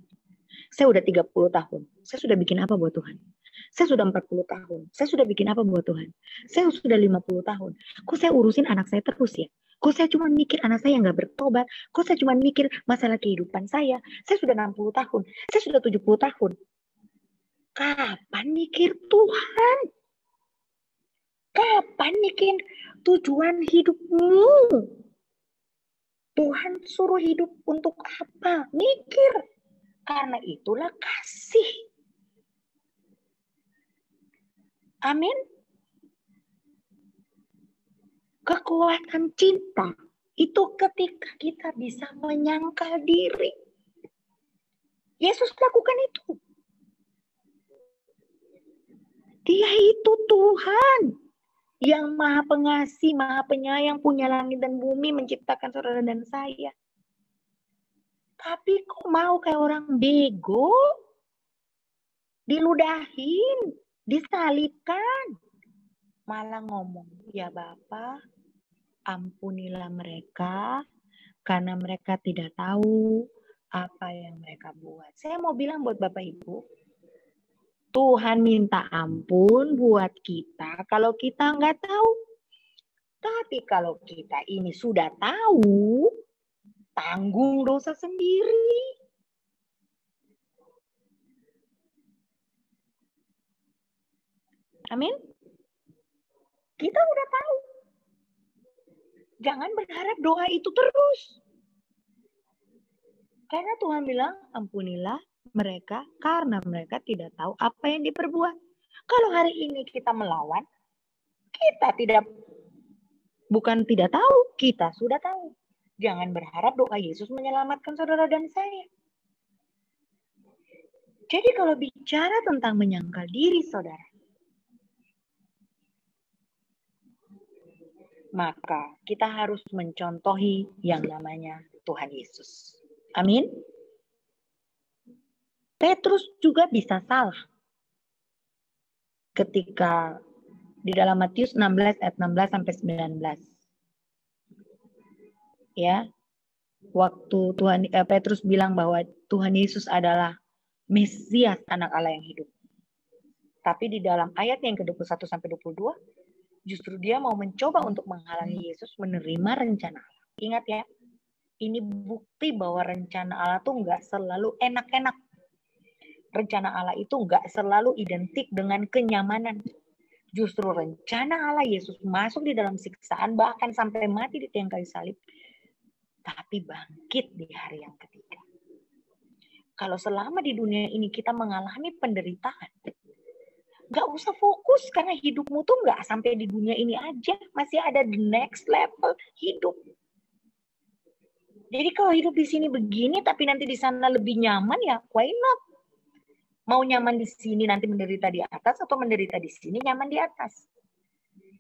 Saya udah 30 tahun. Saya sudah bikin apa buat Tuhan? Saya sudah 40 tahun. Saya sudah bikin apa buat Tuhan? Saya sudah 50 tahun. Kok saya urusin anak saya terus ya? Kok saya cuma mikir anak saya nggak bertobat? Kok saya cuma mikir masalah kehidupan saya? Saya sudah 60 tahun. Saya sudah 70 tahun. Kapan mikir Tuhan? Kapan mikir tujuan hidupmu? Tuhan suruh hidup untuk apa? Mikir. Karena itulah kasih. Amin. Kekuatan cinta itu ketika kita bisa menyangkal diri. Yesus lakukan itu. Dia itu Tuhan yang maha pengasih, maha penyayang, punya langit dan bumi, menciptakan saudara dan saya. Tapi kok mau kayak orang bego? Diludahin, disalibkan. Malah ngomong, ya Bapa, ampunilah mereka karena mereka tidak tahu apa yang mereka buat. Saya mau bilang buat Bapak Ibu, Tuhan minta ampun buat kita kalau kita nggak tahu. Tapi kalau kita ini sudah tahu, tanggung dosa sendiri. Amin. Kita udah tahu. Jangan berharap doa itu terus. Karena Tuhan bilang, ampunilah mereka karena mereka tidak tahu apa yang diperbuat. Kalau hari ini kita melawan, kita bukan tidak tahu, kita sudah tahu. Jangan berharap doa Yesus menyelamatkan saudara dan saya. Jadi kalau bicara tentang menyangkal diri saudara, maka kita harus mencontohi yang namanya Tuhan Yesus. Amin. Petrus juga bisa salah. Ketika di dalam Matius 16 ayat 16 sampai 19. Ya. Waktu Petrus bilang bahwa Tuhan Yesus adalah Mesias, anak Allah yang hidup. Tapi di dalam ayat yang ke-21 sampai 22, justru dia mau mencoba untuk menghalangi Yesus menerima rencana Allah. Ingat ya, ini bukti bahwa rencana Allah tuh nggak selalu enak-enak. Rencana Allah itu nggak selalu identik dengan kenyamanan. Justru rencana Allah Yesus masuk di dalam siksaan, bahkan sampai mati di tiang kayu salib, tapi bangkit di hari yang ketiga. Kalau selama di dunia ini kita mengalami penderitaan, gak usah fokus karena hidupmu tuh gak sampai di dunia ini aja. Masih ada the next level hidup. Jadi kalau hidup di sini begini tapi nanti di sana lebih nyaman, ya why not? Mau nyaman di sini nanti menderita di atas, atau menderita di sini nyaman di atas.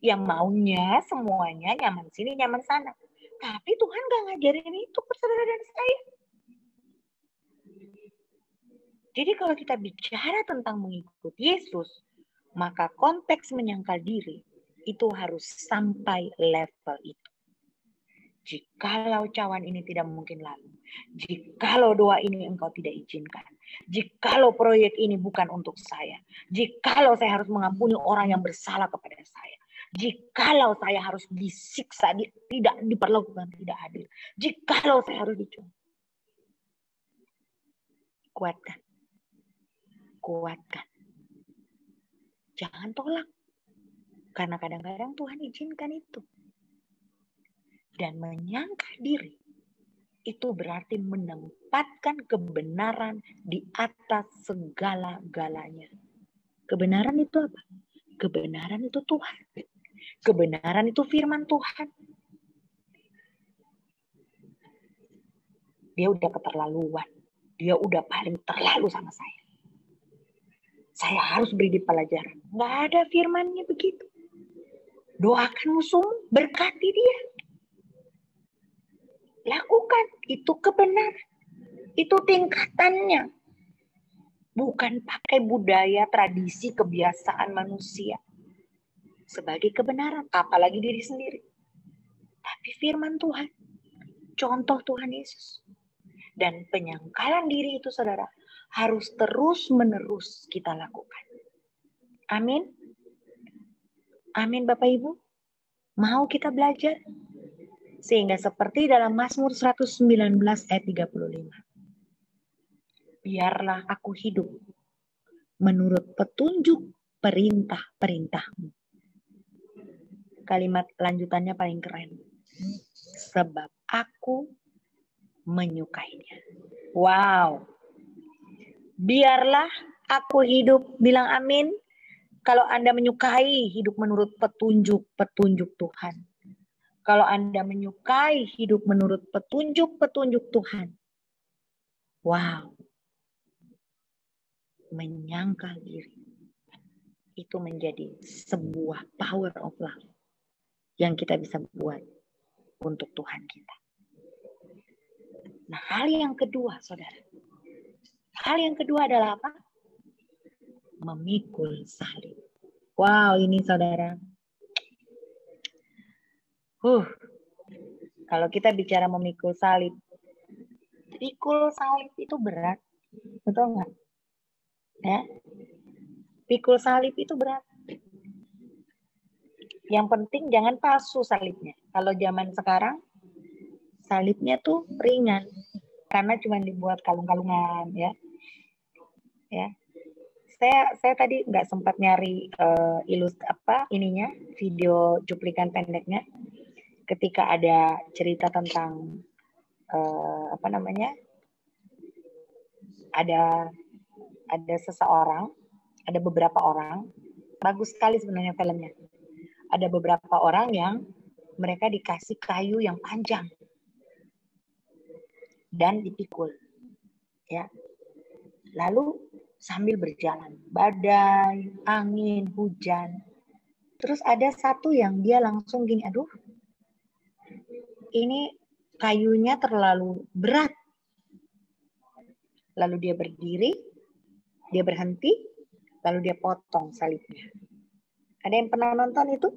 Yang maunya semuanya nyaman sini nyaman sana. Tapi Tuhan gak ngajarin itu ke saudara dan saya. Jadi kalau kita bicara tentang mengikuti Yesus, maka konteks menyangkal diri itu harus sampai level itu. Jikalau cawan ini tidak mungkin lalu, jikalau doa ini engkau tidak izinkan, jikalau proyek ini bukan untuk saya, jikalau saya harus mengampuni orang yang bersalah kepada saya, jikalau saya harus disiksa, tidak diperlakukan tidak adil, jikalau saya harus dicuri. Kuatkan. Jangan tolak. Karena kadang-kadang Tuhan izinkan itu. Dan menyangkal diri itu berarti menempatkan kebenaran di atas segala-galanya. Kebenaran itu apa? Kebenaran itu Tuhan. Kebenaran itu firman Tuhan. Dia udah keterlaluan. Dia udah paling terlalu sama saya. Saya harus beri di pelajaran. Nggak ada firmannya begitu. Doakan musuhmu, berkati dia. Lakukan, itu kebenaran. Itu tingkatannya. Bukan pakai budaya, tradisi, kebiasaan manusia. Sebagai kebenaran, apalagi diri sendiri. Tapi firman Tuhan. Contoh Tuhan Yesus. Dan penyangkalan diri itu saudara, harus terus-menerus kita lakukan. Amin. Amin Bapak Ibu. Mau kita belajar? Sehingga seperti dalam Mazmur 119 ayat 35. Biarlah aku hidup menurut petunjuk perintah-perintahmu. Kalimat lanjutannya paling keren. Sebab aku menyukainya. Wow. Biarlah aku hidup, bilang amin. Kalau Anda menyukai hidup menurut petunjuk Tuhan. Kalau Anda menyukai hidup menurut petunjuk Tuhan. Wow. Menyangkal diri. Itu menjadi sebuah power of love. Yang kita bisa buat untuk Tuhan kita. Nah, hal yang kedua, saudara. Hal yang kedua adalah apa? Memikul salib. Wow, ini saudara. Kalau kita bicara memikul salib itu berat. Betul nggak? Ya. Pikul salib itu berat. Yang penting jangan palsu salibnya. Kalau zaman sekarang, salibnya tuh ringan. Karena cuma dibuat kalung-kalungan, ya. Ya. Saya tadi nggak sempat nyari video cuplikan pendeknya. Ketika ada cerita tentang ada seseorang, ada beberapa orang Bagus sekali sebenarnya filmnya. Ada beberapa orang yang mereka dikasih kayu yang panjang dan dipikul, ya. Lalu sambil berjalan, badai, angin, hujan. Terus ada satu yang dia langsung gini, aduh, ini kayunya terlalu berat. Lalu dia berdiri, dia berhenti, lalu dia potong salibnya. Ada yang pernah nonton itu?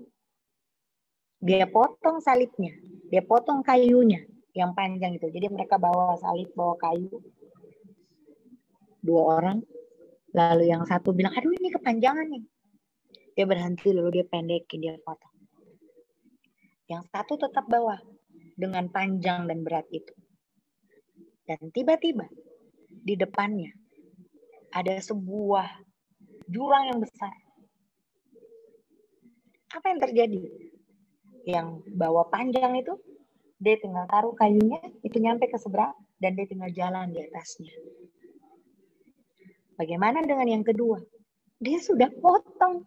Dia potong salibnya, dia potong kayunya yang panjang itu. Jadi mereka bawa salib, bawa kayu. 2 orang. Lalu yang satu bilang, aduh ini kepanjangan nih. Dia berhenti, lalu dia pendekin, dia potong. Yang satu tetap bawa dengan panjang dan berat itu. Dan tiba-tiba di depannya ada sebuah jurang yang besar. Apa yang terjadi? Yang bawa panjang itu, dia tinggal taruh kayunya, itu nyampe ke seberang, dan dia tinggal jalan di atasnya. Bagaimana dengan yang kedua? Dia sudah potong.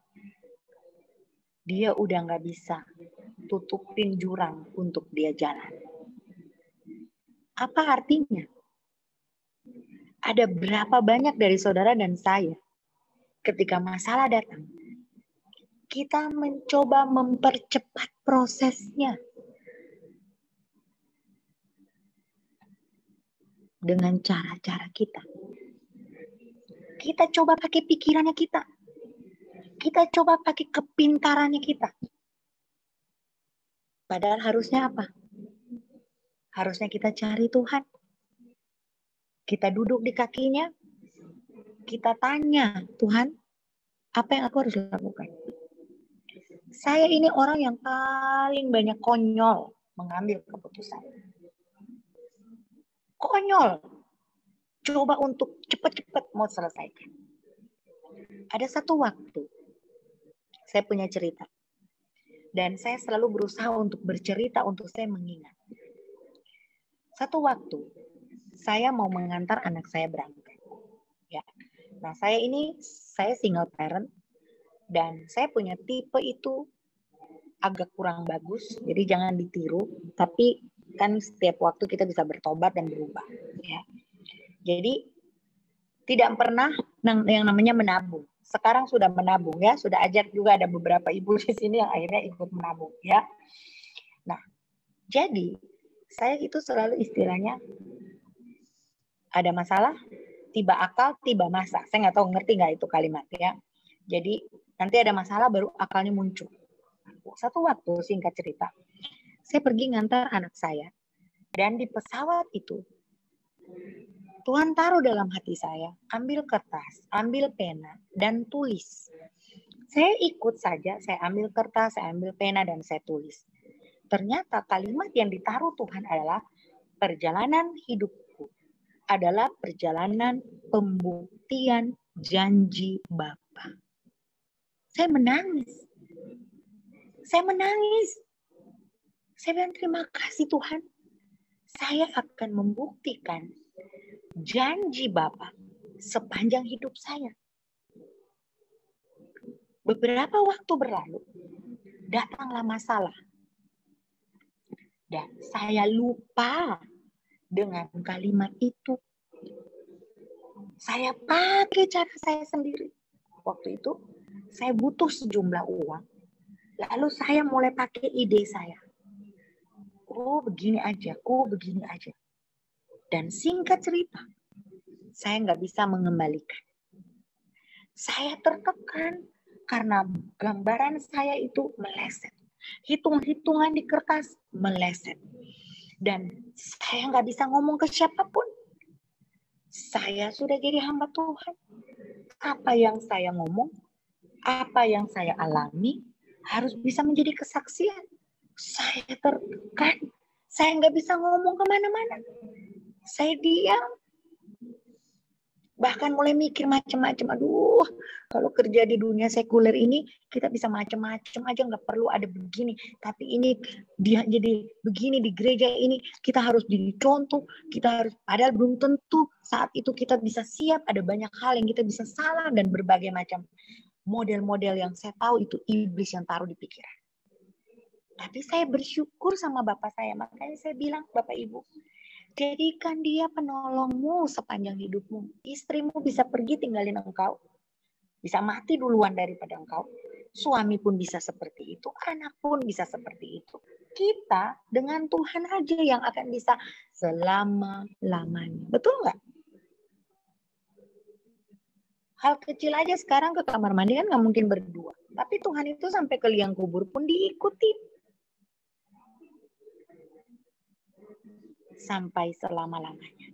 Dia udah nggak bisa tutupin jurang untuk dia jalan. Apa artinya? Ada berapa banyak dari saudara dan saya ketika masalah datang, kita mencoba mempercepat prosesnya dengan cara-cara kita. Kita coba pakai pikirannya kita. Kita coba pakai kepintarannya kita. Padahal harusnya apa? Harusnya kita cari Tuhan. Kita duduk di kakinya, kita tanya, Tuhan, apa yang aku harus lakukan? Saya ini orang yang paling banyak konyol mengambil keputusan. Konyol. Coba untuk cepat-cepat mau selesaikan. Ada satu waktu, saya punya cerita. Dan saya selalu berusaha untuk bercerita, untuk saya mengingat. Satu waktu, saya mau mengantar anak saya berangkat. Ya. Nah, saya single parent dan saya punya tipe itu agak kurang bagus, jadi jangan ditiru. Tapi kan setiap waktu kita bisa bertobat dan berubah. Ya. Jadi tidak pernah yang namanya menabung. Sekarang sudah menabung ya, sudah ajak juga ada beberapa ibu di sini yang akhirnya ikut menabung ya. Nah, jadi saya itu selalu istilahnya ada masalah, tiba akal, tiba masa. Saya nggak tahu ngerti nggak itu kalimat ya. Jadi nanti ada masalah baru akalnya muncul. Satu waktu singkat cerita, saya pergi ngantar anak saya dan di pesawat itu Tuhan taruh dalam hati saya, ambil kertas, ambil pena dan tulis. Saya ikut saja, saya ambil kertas, saya ambil pena dan saya tulis. Ternyata kalimat yang ditaruh Tuhan adalah perjalanan hidupku adalah perjalanan pembuktian janji Bapa. Saya menangis. Saya bilang terima kasih Tuhan. Saya akan membuktikan janji Bapa sepanjang hidup saya. Beberapa waktu berlalu, datanglah masalah. Dan saya lupa dengan kalimat itu. Saya pakai cara saya sendiri. Waktu itu saya butuh sejumlah uang. Lalu saya mulai pakai ide saya. Oh begini aja. Dan singkat cerita, saya nggak bisa mengembalikan. Saya tertekan karena gambaran saya itu meleset. Hitung-hitungan di kertas meleset. Dan saya nggak bisa ngomong ke siapapun. Saya sudah jadi hamba Tuhan. Apa yang saya ngomong, apa yang saya alami, harus bisa menjadi kesaksian. Saya tertekan. Saya nggak bisa ngomong kemana-mana. Saya diam. Bahkan mulai mikir macam-macam. Aduh, kalau kerja di dunia sekuler ini, kita bisa macam-macam aja. Nggak perlu ada begini. Tapi ini dia jadi begini di gereja ini. Kita harus jadi contoh. Padahal belum tentu saat itu kita bisa siap. Ada banyak hal yang kita bisa salah dan berbagai macam. model-model yang saya tahu itu iblis yang taruh di pikiran. Tapi saya bersyukur sama Bapak saya. Makanya saya bilang, Bapak Ibu, jadikan dia penolongmu sepanjang hidupmu. Istrimu bisa pergi tinggalin engkau. Bisa mati duluan daripada engkau. Suami pun bisa seperti itu. Anak pun bisa seperti itu. Kita dengan Tuhan aja yang akan bisa selama-lamanya. Betul nggak? Hal kecil aja sekarang ke kamar mandi kan nggak mungkin berdua. Tapi Tuhan itu sampai ke liang kubur pun diikuti. Sampai selama-lamanya.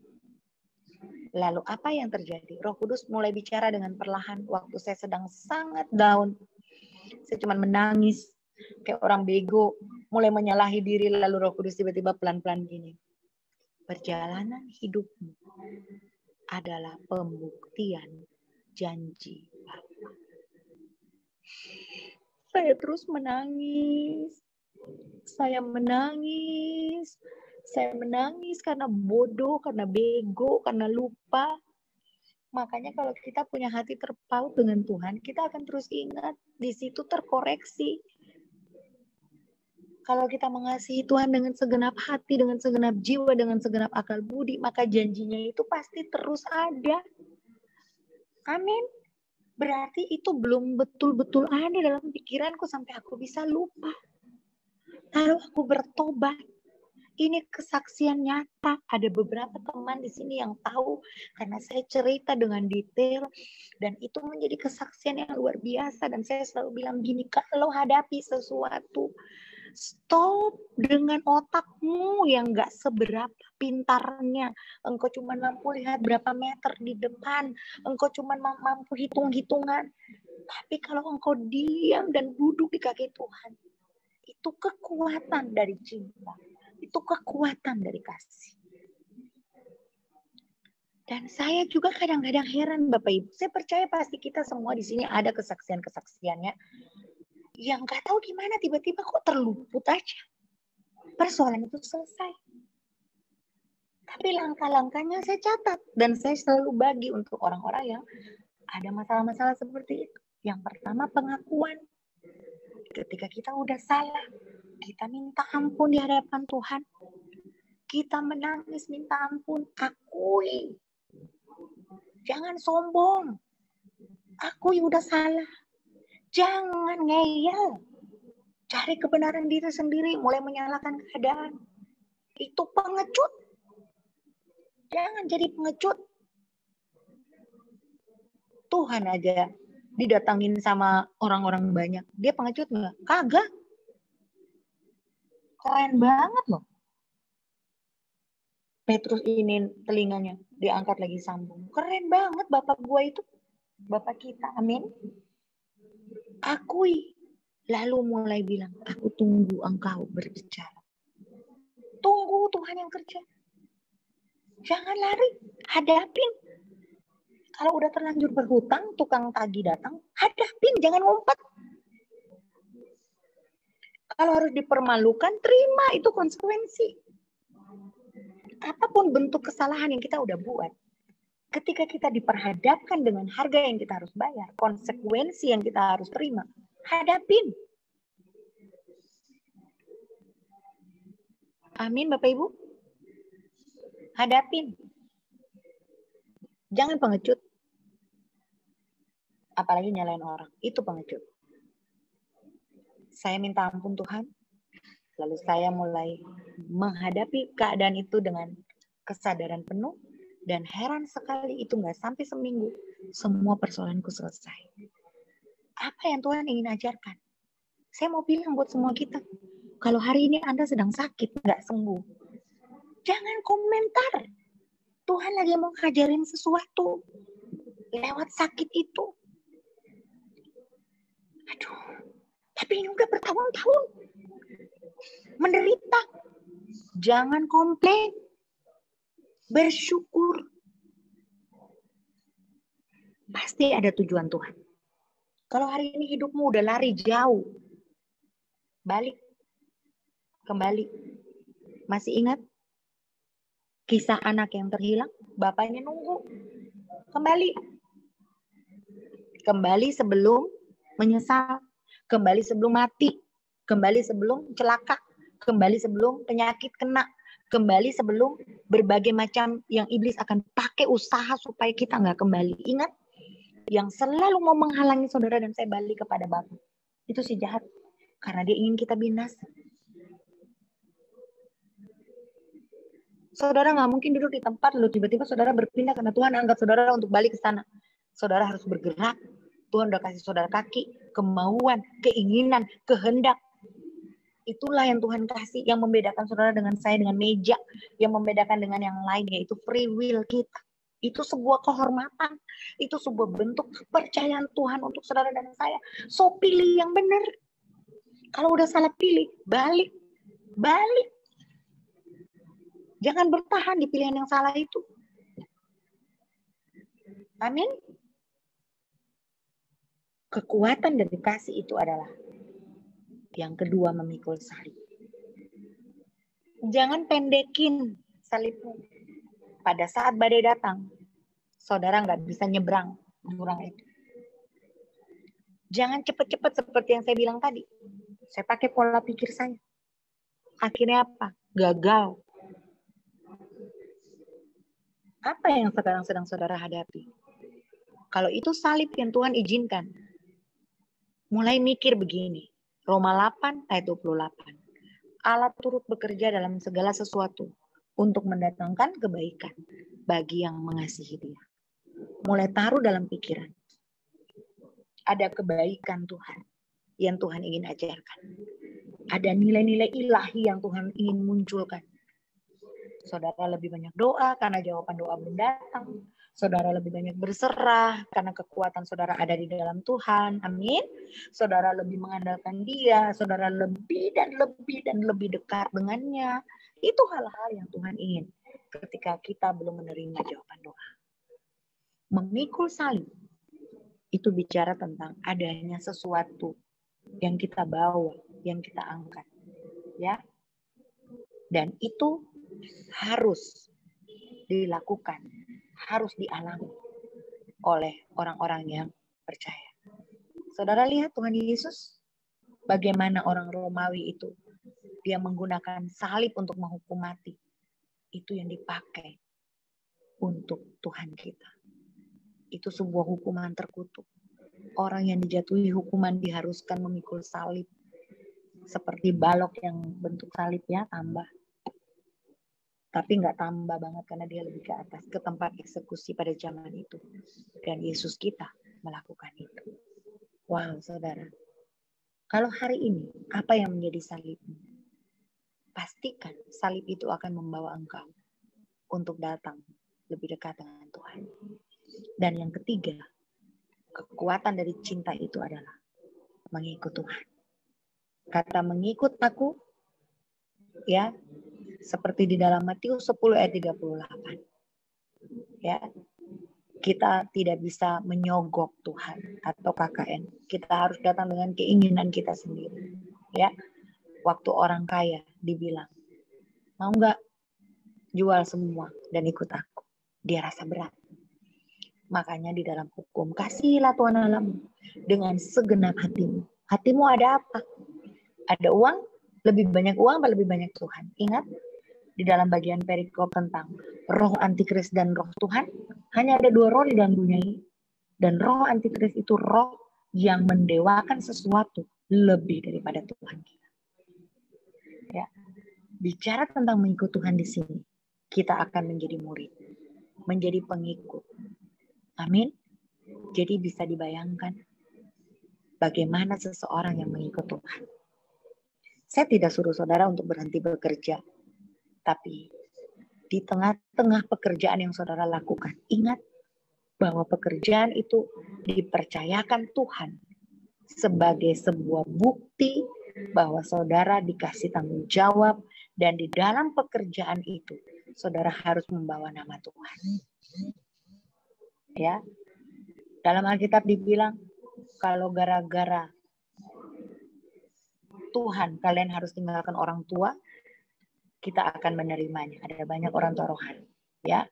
Lalu apa yang terjadi? Roh Kudus mulai bicara dengan perlahan waktu saya sedang sangat down. Saya cuma menangis kayak orang bego, mulai menyalahi diri, lalu Roh Kudus tiba-tiba pelan-pelan gini. Perjalanan hidupmu adalah pembuktian janji Bapa. Saya terus menangis. Saya menangis. Saya menangis karena bodoh, karena bego, karena lupa. Makanya kalau kita punya hati terpaut dengan Tuhan, kita akan terus ingat. Di situ terkoreksi. Kalau kita mengasihi Tuhan dengan segenap hati, dengan segenap jiwa, dengan segenap akal budi, maka janjinya itu pasti terus ada. Amin. Berarti itu belum betul-betul ada dalam pikiranku sampai aku bisa lupa. Lalu aku bertobat. Ini kesaksian nyata. Ada beberapa teman di sini yang tahu karena saya cerita dengan detail dan itu menjadi kesaksian yang luar biasa. Dan saya selalu bilang gini, kalau hadapi sesuatu, stop dengan otakmu yang gak seberapa pintarnya. Engkau cuma mampu lihat berapa meter di depan. Engkau cuma mampu hitung-hitungan. Tapi kalau engkau diam dan duduk di kaki Tuhan, itu kekuatan dari cinta. Itu kekuatan dari kasih. Dan saya juga kadang-kadang heran Bapak Ibu. Saya percaya pasti kita semua di sini ada kesaksian-kesaksiannya yang gak tahu gimana tiba-tiba kok terluput aja. Persoalan itu selesai. Tapi langkah-langkahnya saya catat. Dan saya selalu bagi untuk orang-orang yang ada masalah-masalah seperti itu. Yang pertama pengakuan. Ketika kita udah salah, kita minta ampun di hadapan Tuhan. Kita menangis minta ampun. Akui. Jangan sombong. Akui udah salah. Jangan ngeyel. Cari kebenaran diri sendiri. Mulai menyalahkan keadaan. Itu pengecut. Jangan jadi pengecut. Tuhan aja didatangin sama orang-orang banyak. Dia pengecut nggak? Kagak. Keren banget loh. Petrus ini telinganya diangkat lagi sambung. Keren banget Bapak gua itu. Bapak kita. Amin. Akui. Lalu mulai bilang, aku tunggu engkau berbicara. Tunggu Tuhan yang kerja. Jangan lari. Hadapin. Kalau udah terlanjur berhutang, tukang tagih datang, hadapin. Jangan ngumpet. Kalau harus dipermalukan, terima. Itu konsekuensi. Apapun bentuk kesalahan yang kita udah buat, ketika kita diperhadapkan dengan harga yang kita harus bayar, konsekuensi yang kita harus terima, hadapin. Amin Bapak Ibu. Hadapin. Jangan pengecut. Apalagi nyalain orang. Itu pengecut. Saya minta ampun Tuhan. Lalu saya mulai menghadapi keadaan itu dengan kesadaran penuh. Dan heran sekali itu nggak sampai seminggu. Semua persoalanku selesai. Apa yang Tuhan ingin ajarkan? Saya mau bilang buat semua kita. Kalau hari ini Anda sedang sakit, nggak sembuh. Jangan komentar. Tuhan lagi mau ngajarin sesuatu. Lewat sakit itu. Aduh. Tapi ini udah bertahun-tahun. Menderita. Jangan komplain. Bersyukur. Pasti ada tujuan Tuhan. Kalau hari ini hidupmu udah lari jauh. Balik. Kembali. Masih ingat? Kisah anak yang terhilang? Bapaknya nunggu. Kembali. Kembali sebelum menyesal, kembali sebelum mati, kembali sebelum celaka, kembali sebelum penyakit kena, kembali sebelum berbagai macam yang iblis akan pakai usaha supaya kita nggak kembali. Ingat, yang selalu mau menghalangi saudara dan saya balik kepada Bapa, itu si jahat. Karena dia ingin kita binasa. Saudara nggak mungkin duduk di tempat lalu tiba-tiba saudara berpindah karena Tuhan angkat saudara untuk balik ke sana. Saudara harus bergerak. Tuhan udah kasih saudara kaki, kemauan, keinginan, kehendak. Itulah yang Tuhan kasih, yang membedakan saudara dengan saya, dengan meja, yang membedakan dengan yang lain, yaitu free will kita. Itu sebuah kehormatan, itu sebuah bentuk kepercayaan Tuhan untuk saudara dan saya. So pilih yang benar. Kalau udah salah pilih, balik. Jangan bertahan di pilihan yang salah itu. Amin. Kekuatan dari kasih itu adalah yang kedua, memikul salib. Jangan pendekin salibmu. Pada saat badai datang, saudara nggak bisa nyebrang jurang itu. Jangan cepat-cepat seperti yang saya bilang tadi. Saya pakai pola pikir saya. Akhirnya apa? Gagal. Apa yang sekarang sedang saudara hadapi? Kalau itu salib yang Tuhan izinkan, mulai mikir begini. Roma 8 ayat 28. Allah turut bekerja dalam segala sesuatu untuk mendatangkan kebaikan bagi yang mengasihi Dia. Mulai taruh dalam pikiran. Ada kebaikan Tuhan yang Tuhan ingin ajarkan. Ada nilai-nilai ilahi yang Tuhan ingin munculkan. Saudara lebih banyak doa karena jawaban doa belum datang. Saudara lebih banyak berserah karena kekuatan saudara ada di dalam Tuhan. Amin. Saudara lebih mengandalkan Dia. Saudara lebih dan lebih dekat dengannya. Itu hal-hal yang Tuhan ingin ketika kita belum menerima jawaban doa. Memikul salib itu bicara tentang adanya sesuatu yang kita bawa, yang kita angkat. Ya. Dan itu harus dilakukan, harus dialami oleh orang-orang yang percaya. Saudara lihat Tuhan Yesus, bagaimana orang Romawi itu, dia menggunakan salib untuk menghukum mati. Itu yang dipakai untuk Tuhan kita. Itu sebuah hukuman terkutuk. Orang yang dijatuhi hukuman diharuskan memikul salib. Seperti balok yang bentuk salib ya, tambah. Tapi nggak tambah banget karena dia lebih ke atas, ke tempat eksekusi pada zaman itu. Dan Yesus kita melakukan itu. Wow, saudara. Kalau hari ini, apa yang menjadi salibmu? Pastikan salib itu akan membawa engkau untuk datang lebih dekat dengan Tuhan. Dan yang ketiga, kekuatan dari cinta itu adalah mengikut Tuhan. Kata mengikut aku, ya, seperti di dalam Matius 10 ayat 38. Ya. Kita tidak bisa menyogok Tuhan atau KKN. Kita harus datang dengan keinginan kita sendiri. Ya. Waktu orang kaya dibilang, "Mau enggak jual semua dan ikut aku?" Dia rasa berat. Makanya di dalam hukum, kasihilah Tuhan Allahmu dengan segenap hatimu. Hatimu ada apa? Ada uang? Lebih banyak uang atau lebih banyak Tuhan? Ingat, di dalam bagian perikop tentang roh antikris dan roh Tuhan, hanya ada dua roh di dalam dunia ini. Dan roh antikris itu roh yang mendewakan sesuatu lebih daripada Tuhan kita. Ya. Bicara tentang mengikut Tuhan di sini, kita akan menjadi murid, menjadi pengikut. Amin. Jadi bisa dibayangkan bagaimana seseorang yang mengikut Tuhan. Saya tidak suruh saudara untuk berhenti bekerja. Tapi di tengah-tengah pekerjaan yang saudara lakukan, ingat bahwa pekerjaan itu dipercayakan Tuhan sebagai sebuah bukti bahwa saudara dikasih tanggung jawab, dan di dalam pekerjaan itu saudara harus membawa nama Tuhan. Ya. Dalam Alkitab dibilang kalau gara-gara Tuhan kalian harus tinggalkan orang tua, kita akan menerimanya. Ada banyak orang tua rohani, ya.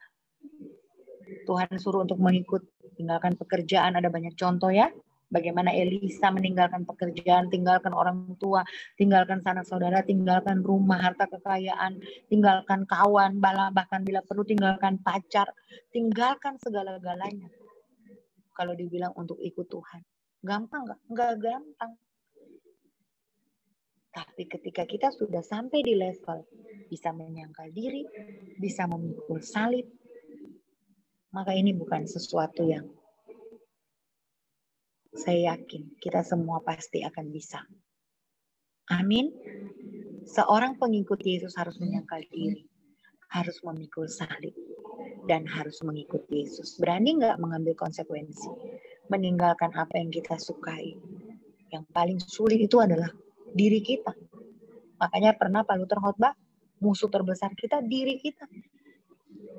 Tuhan suruh untuk mengikut, tinggalkan pekerjaan, ada banyak contoh ya. Bagaimana Elisa meninggalkan pekerjaan, tinggalkan orang tua, tinggalkan sanak saudara, tinggalkan rumah, harta kekayaan, tinggalkan kawan, bahkan bila perlu tinggalkan pacar, tinggalkan segala-galanya. Kalau dibilang untuk ikut Tuhan, gampang nggak? Nggak gampang. Tapi ketika kita sudah sampai di level bisa menyangkal diri, bisa memikul salib, maka ini bukan sesuatu yang saya yakin kita semua pasti akan bisa. Amin. Seorang pengikut Yesus harus menyangkal diri, harus memikul salib, dan harus mengikut Yesus. Berani nggak mengambil konsekuensi, meninggalkan apa yang kita sukai. Yang paling sulit itu adalah diri kita. Makanya pernah Pak Luther khotbah, musuh terbesar kita diri kita.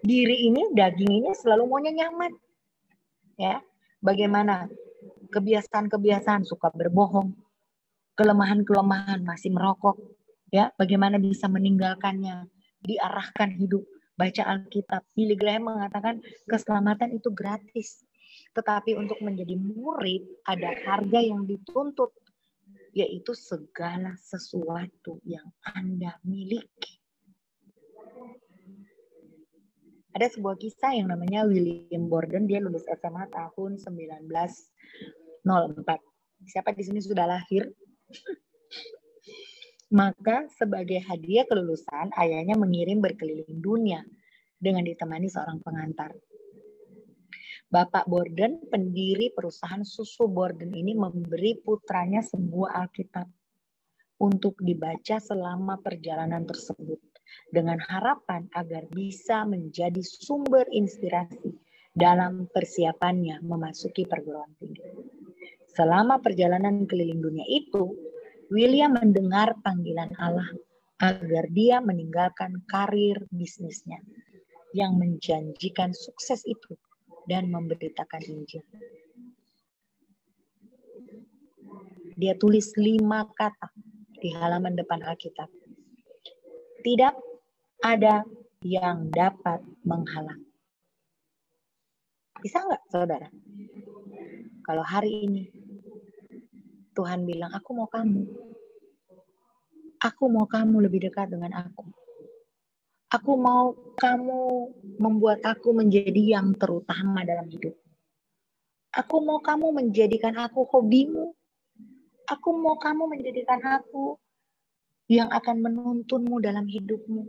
Diri ini, daging ini selalu maunya nyaman. Ya, bagaimana kebiasaan-kebiasaan suka berbohong, kelemahan-kelemahan masih merokok, ya, bagaimana bisa meninggalkannya, diarahkan hidup, baca Alkitab. Billy Graham mengatakan keselamatan itu gratis, tetapi untuk menjadi murid ada harga yang dituntut, yaitu segala sesuatu yang Anda miliki. Ada sebuah kisah yang namanya William Borden, dia lulus SMA tahun 1904. Siapa di sini sudah lahir? Maka sebagai hadiah kelulusan, ayahnya mengirim berkeliling dunia dengan ditemani seorang pengantar. Bapak Borden, pendiri perusahaan susu Borden ini memberi putranya sebuah Alkitab untuk dibaca selama perjalanan tersebut, dengan harapan agar bisa menjadi sumber inspirasi dalam persiapannya memasuki perguruan tinggi. Selama perjalanan keliling dunia itu, William mendengar panggilan Allah agar dia meninggalkan karir bisnisnya yang menjanjikan sukses itu dan memberitakan Injil. Dia tulis 5 kata di halaman depan Alkitab. Tidak ada yang dapat menghalang. Bisa nggak, saudara? Kalau hari ini Tuhan bilang, aku mau kamu. Aku mau kamu lebih dekat dengan aku. Aku mau kamu membuat aku menjadi yang terutama dalam hidup. Aku mau kamu menjadikan aku hobimu. Aku mau kamu menjadikan aku yang akan menuntunmu dalam hidupmu.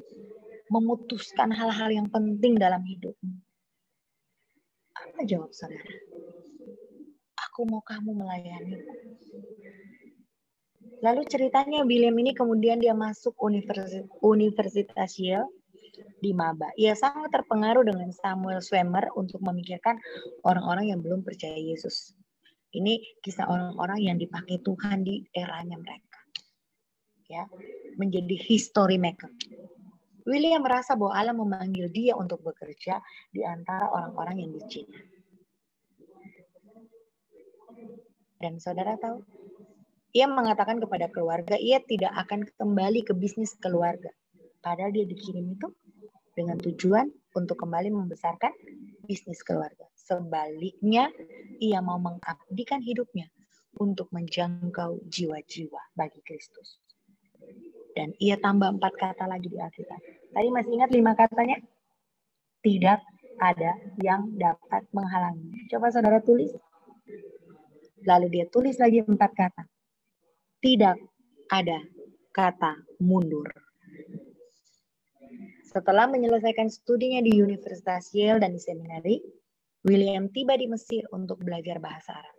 Memutuskan hal-hal yang penting dalam hidupmu. Apa jawab saudara? Aku mau kamu melayani. Lalu ceritanya William ini kemudian dia masuk Universitas Yale di Maba. Ia sangat terpengaruh dengan Samuel Zwemer untuk memikirkan orang-orang yang belum percaya Yesus. Ini kisah orang-orang yang dipakai Tuhan di eranya mereka. Ya, menjadi history maker. William merasa bahwa Allah memanggil dia untuk bekerja di antara orang-orang yang di Cina. Dan saudara tahu, ia mengatakan kepada keluarga, ia tidak akan kembali ke bisnis keluarga. Padahal dia dikirim itu dengan tujuan untuk kembali membesarkan bisnis keluarga. Sebaliknya, ia mau mengabdikan hidupnya untuk menjangkau jiwa-jiwa bagi Kristus. Dan ia tambah 4 kata lagi di Alkitab. Tadi masih ingat 5 katanya? Tidak ada yang dapat menghalangi. Coba saudara tulis. Lalu dia tulis lagi 4 kata. Tidak ada kata mundur. Setelah menyelesaikan studinya di Universitas Yale dan di seminari, William tiba di Mesir untuk belajar bahasa Arab.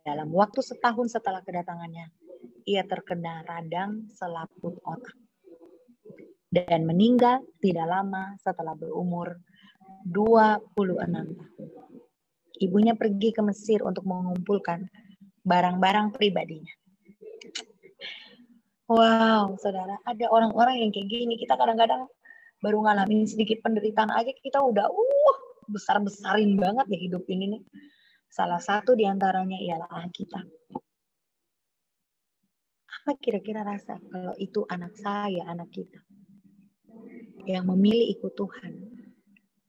Dalam waktu setahun setelah kedatangannya, ia terkena radang selaput otak dan meninggal tidak lama setelah berumur 26 tahun. Ibunya pergi ke Mesir untuk mengumpulkan barang-barang pribadinya. Wow, saudara, ada orang-orang yang kayak gini. Kita kadang-kadang baru ngalamin sedikit penderitaan aja, kita udah besar-besarin banget ya hidup ini nih. Salah satu diantaranya ialah Alkitab. Apa kira-kira rasa kalau itu anak saya, anak kita, yang memilih ikut Tuhan,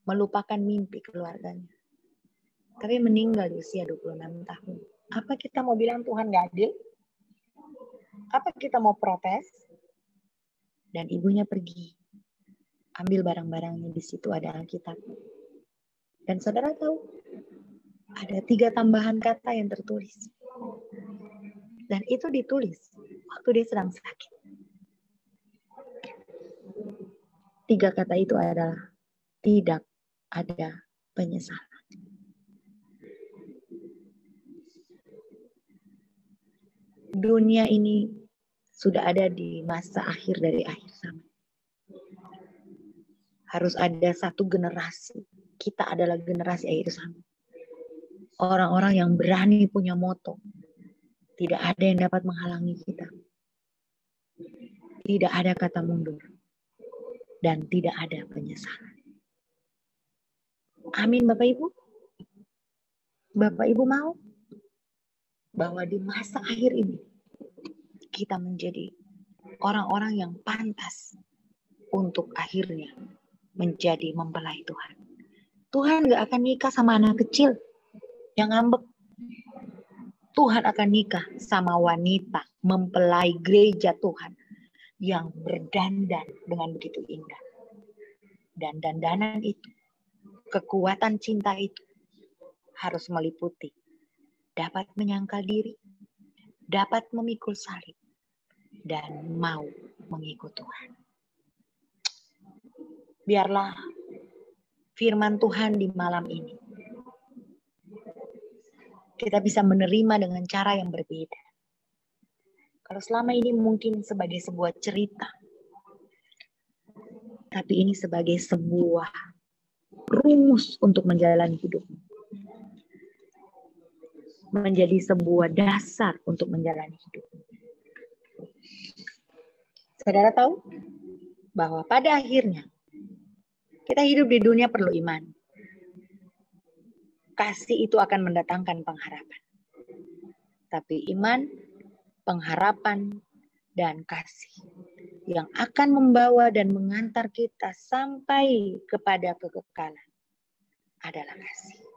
melupakan mimpi keluarganya, tapi meninggal di usia 26 tahun. Apa kita mau bilang Tuhan gak adil? Apa kita mau protes? Dan ibunya pergi. Ambil barang-barangnya, di situ ada Alkitab. Dan saudara tahu, ada 3 tambahan kata yang tertulis. Dan itu ditulis waktu dia sedang sakit. 3 kata itu adalah tidak ada penyesalan. Dunia ini sudah ada di masa akhir dari akhir zaman. Harus ada satu generasi. Kita adalah generasi akhir zaman. Orang-orang yang berani punya moto. Tidak ada yang dapat menghalangi kita. Tidak ada kata mundur. Dan tidak ada penyesalan. Amin Bapak Ibu. Bapak Ibu mau bahwa di masa akhir ini kita menjadi orang-orang yang pantas untuk akhirnya menjadi mempelai Tuhan. Tuhan gak akan nikah sama anak kecil yang ngambek. Tuhan akan nikah sama wanita mempelai gereja Tuhan yang berdandan dengan begitu indah. Dan dandanan itu, kekuatan cinta itu harus meliputi dapat menyangkal diri, dapat memikul salib, dan mau mengikut Tuhan. Biarlah firman Tuhan di malam ini kita bisa menerima dengan cara yang berbeda. Kalau selama ini mungkin sebagai sebuah cerita, tapi ini sebagai sebuah rumus untuk menjalani hidup. Menjadi sebuah dasar untuk menjalani hidup. Saudara tahu bahwa pada akhirnya kita hidup di dunia perlu iman. Kasih itu akan mendatangkan pengharapan. Tapi iman, pengharapan, dan kasih yang akan membawa dan mengantar kita sampai kepada kekekalan adalah kasih.